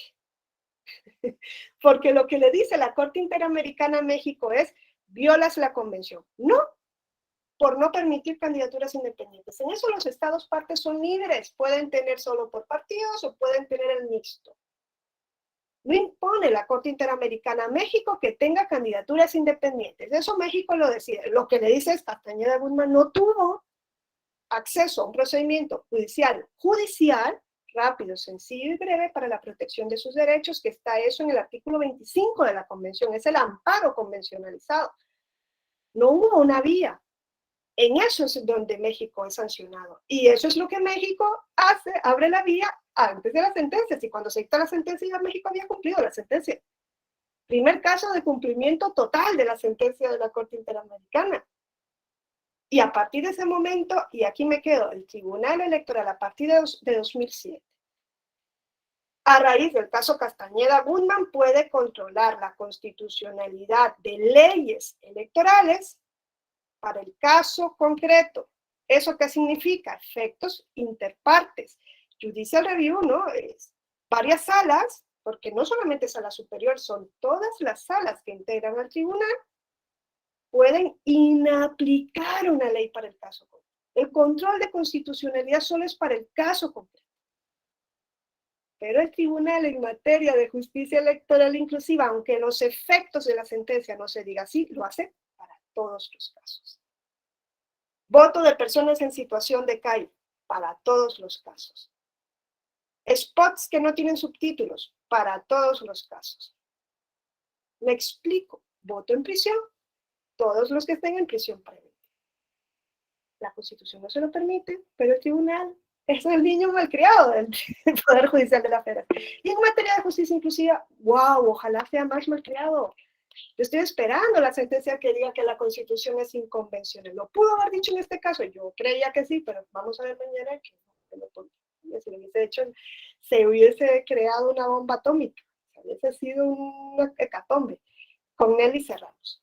Porque lo que le dice la Corte Interamericana a México es: violas la convención. No, por no permitir candidaturas independientes. En eso los estados partes son libres. Pueden tener solo por partidos o pueden tener el mixto. No impone la Corte Interamericana a México que tenga candidaturas independientes. Eso México lo decide. Lo que le dice es: Castañeda Guzmán no tuvo acceso a un procedimiento judicial rápido, sencillo y breve para la protección de sus derechos, que está eso en el artículo 25 de la Convención. Es el amparo convencionalizado. No hubo una vía. En eso es donde México es sancionado. Y eso es lo que México hace: abre la vía antes de las sentencias. Y cuando se dicta la sentencia, ya México había cumplido la sentencia. Primer caso de cumplimiento total de la sentencia de la Corte Interamericana. Y a partir de ese momento, y aquí me quedo, el Tribunal Electoral a partir de 2007, a raíz del caso Castañeda Guzmán, puede controlar la constitucionalidad de leyes electorales para el caso concreto. ¿Eso qué significa? Efectos interpartes. Judicial Review, ¿no? Es varias salas, porque no solamente sala superior, son todas las salas que integran al tribunal, pueden inaplicar una ley para el caso concreto. El control de constitucionalidad solo es para el caso concreto. Pero el tribunal en materia de justicia electoral inclusiva, aunque los efectos de la sentencia no se diga así, lo hace para todos los casos. Voto de personas en situación de calle, para todos los casos. Spots que no tienen subtítulos, para todos los casos. Me explico. Voto en prisión, todos los que estén en prisión preventiva. La Constitución no se lo permite, pero el tribunal Es el niño malcriado del Poder Judicial de la Federación. Y en materia de justicia inclusiva, wow, ojalá sea más malcriado. Yo estoy esperando la sentencia que diga que la Constitución es inconvencional. ¿Lo pudo haber dicho en este caso? Yo creía que sí, pero vamos a ver mañana que no. Si lo hubiese hecho, se hubiese creado una bomba atómica. Hubiese sido una hecatombe. Con Nelly cerramos.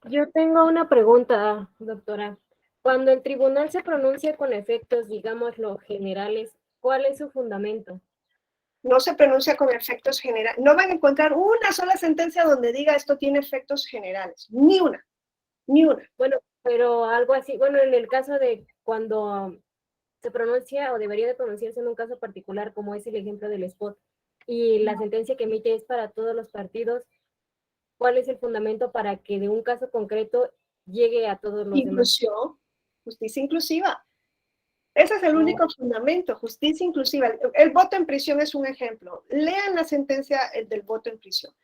Yo tengo una pregunta, doctora. Cuando el tribunal se pronuncia con efectos, digámoslo, generales, ¿cuál es su fundamento? No se pronuncia con efectos generales. No van a encontrar una sola sentencia donde diga esto tiene efectos generales. Ni una. Ni una. Bueno, pero algo así, bueno, en el caso de cuando se pronuncia o debería de pronunciarse en un caso particular, como es el ejemplo del spot, y la sentencia que emite es para todos los partidos, ¿cuál es el fundamento para que de un caso concreto llegue a todos los Inclusión, demás? Justicia inclusiva. Ese es el único fundamento, justicia inclusiva. El voto en prisión es un ejemplo. Lean la sentencia del voto en prisión.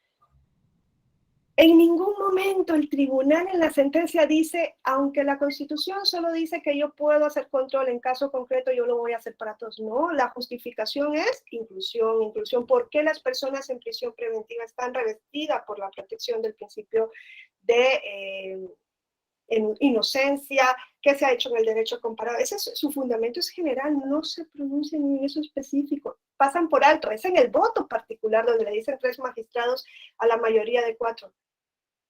En ningún momento el tribunal en la sentencia dice, aunque la Constitución solo dice que yo puedo hacer control en caso concreto, yo lo voy a hacer para todos. No, la justificación es inclusión, inclusión. ¿Por qué las personas en prisión preventiva están revestidas por la protección del principio de inocencia? ¿Qué se ha hecho en el derecho comparado? Ese es, su fundamento es general, no se pronuncia en eso específico. Pasan por alto, es en el voto particular donde le dicen 3 magistrados a la mayoría de 4.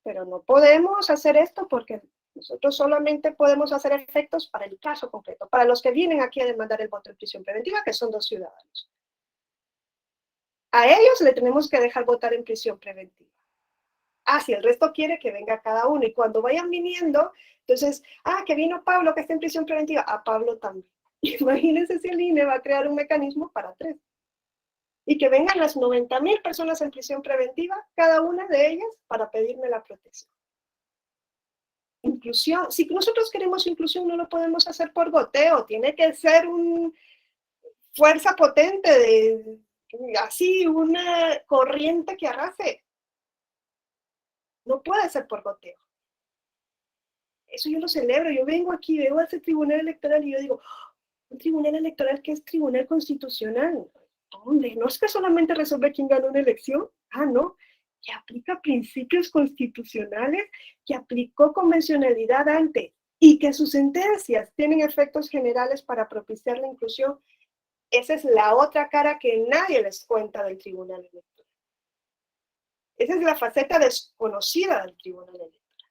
Pero no podemos hacer esto porque nosotros solamente podemos hacer efectos para el caso concreto, para los que vienen aquí a demandar el voto en prisión preventiva, que son 2 ciudadanos. A ellos le tenemos que dejar votar en prisión preventiva. Si el resto quiere que venga cada uno, y cuando vayan viniendo, entonces, que vino Pablo que está en prisión preventiva, a Pablo también. Imagínense si el INE va a crear un mecanismo para 3. Y que vengan las 90,000 personas en prisión preventiva, cada una de ellas, para pedirme la protección. Inclusión. Si nosotros queremos inclusión, no lo podemos hacer por goteo. Tiene que ser una fuerza potente, así, una corriente que arrase. No puede ser por goteo. Eso yo lo celebro. Yo vengo aquí, veo a ese tribunal electoral y yo digo, un tribunal electoral que es tribunal constitucional. ¿Dónde? No es que solamente resuelve quién ganó una elección. No. Que aplica principios constitucionales, que aplicó convencionalidad antes y que sus sentencias tienen efectos generales para propiciar la inclusión. Esa es la otra cara que nadie les cuenta del tribunal electoral. Esa es la faceta desconocida del tribunal electoral.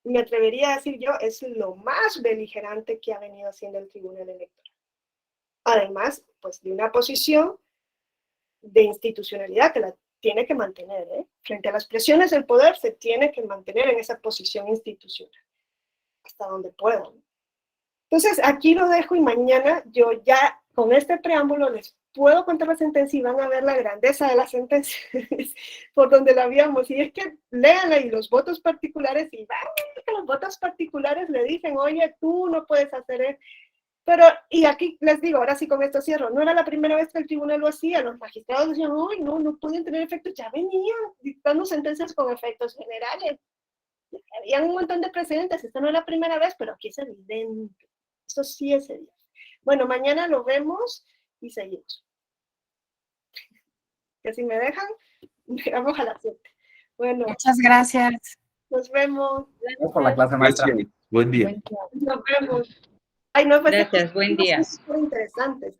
Me atrevería a decir yo, es lo más beligerante que ha venido haciendo el tribunal electoral. Además, pues de una posición de institucionalidad que la tiene que mantener, frente a las presiones del poder se tiene que mantener en esa posición institucional, hasta donde pueda. Entonces, aquí lo dejo y mañana yo ya con este preámbulo les puedo contar la sentencia y van a ver la grandeza de la sentencia por donde la habíamos. Y es que lean ahí los votos particulares y los votos particulares le dicen, oye, tú no puedes hacer eso. Pero, y aquí les digo, ahora sí con esto cierro, no era la primera vez que el tribunal lo hacía, los magistrados decían, uy, no pueden tener efectos, ya venían dictando sentencias con efectos generales. Había un montón de precedentes, esta no es la primera vez, pero aquí es evidente, eso sí es evidente. Bueno, mañana lo vemos y seguimos. Que si me dejan, llegamos a las 7. Bueno. Muchas gracias. Nos vemos. Gracias por la clase, maestra. Gracias. Buen día. Nos vemos. No, pues gracias, buen día. Súper interesantes,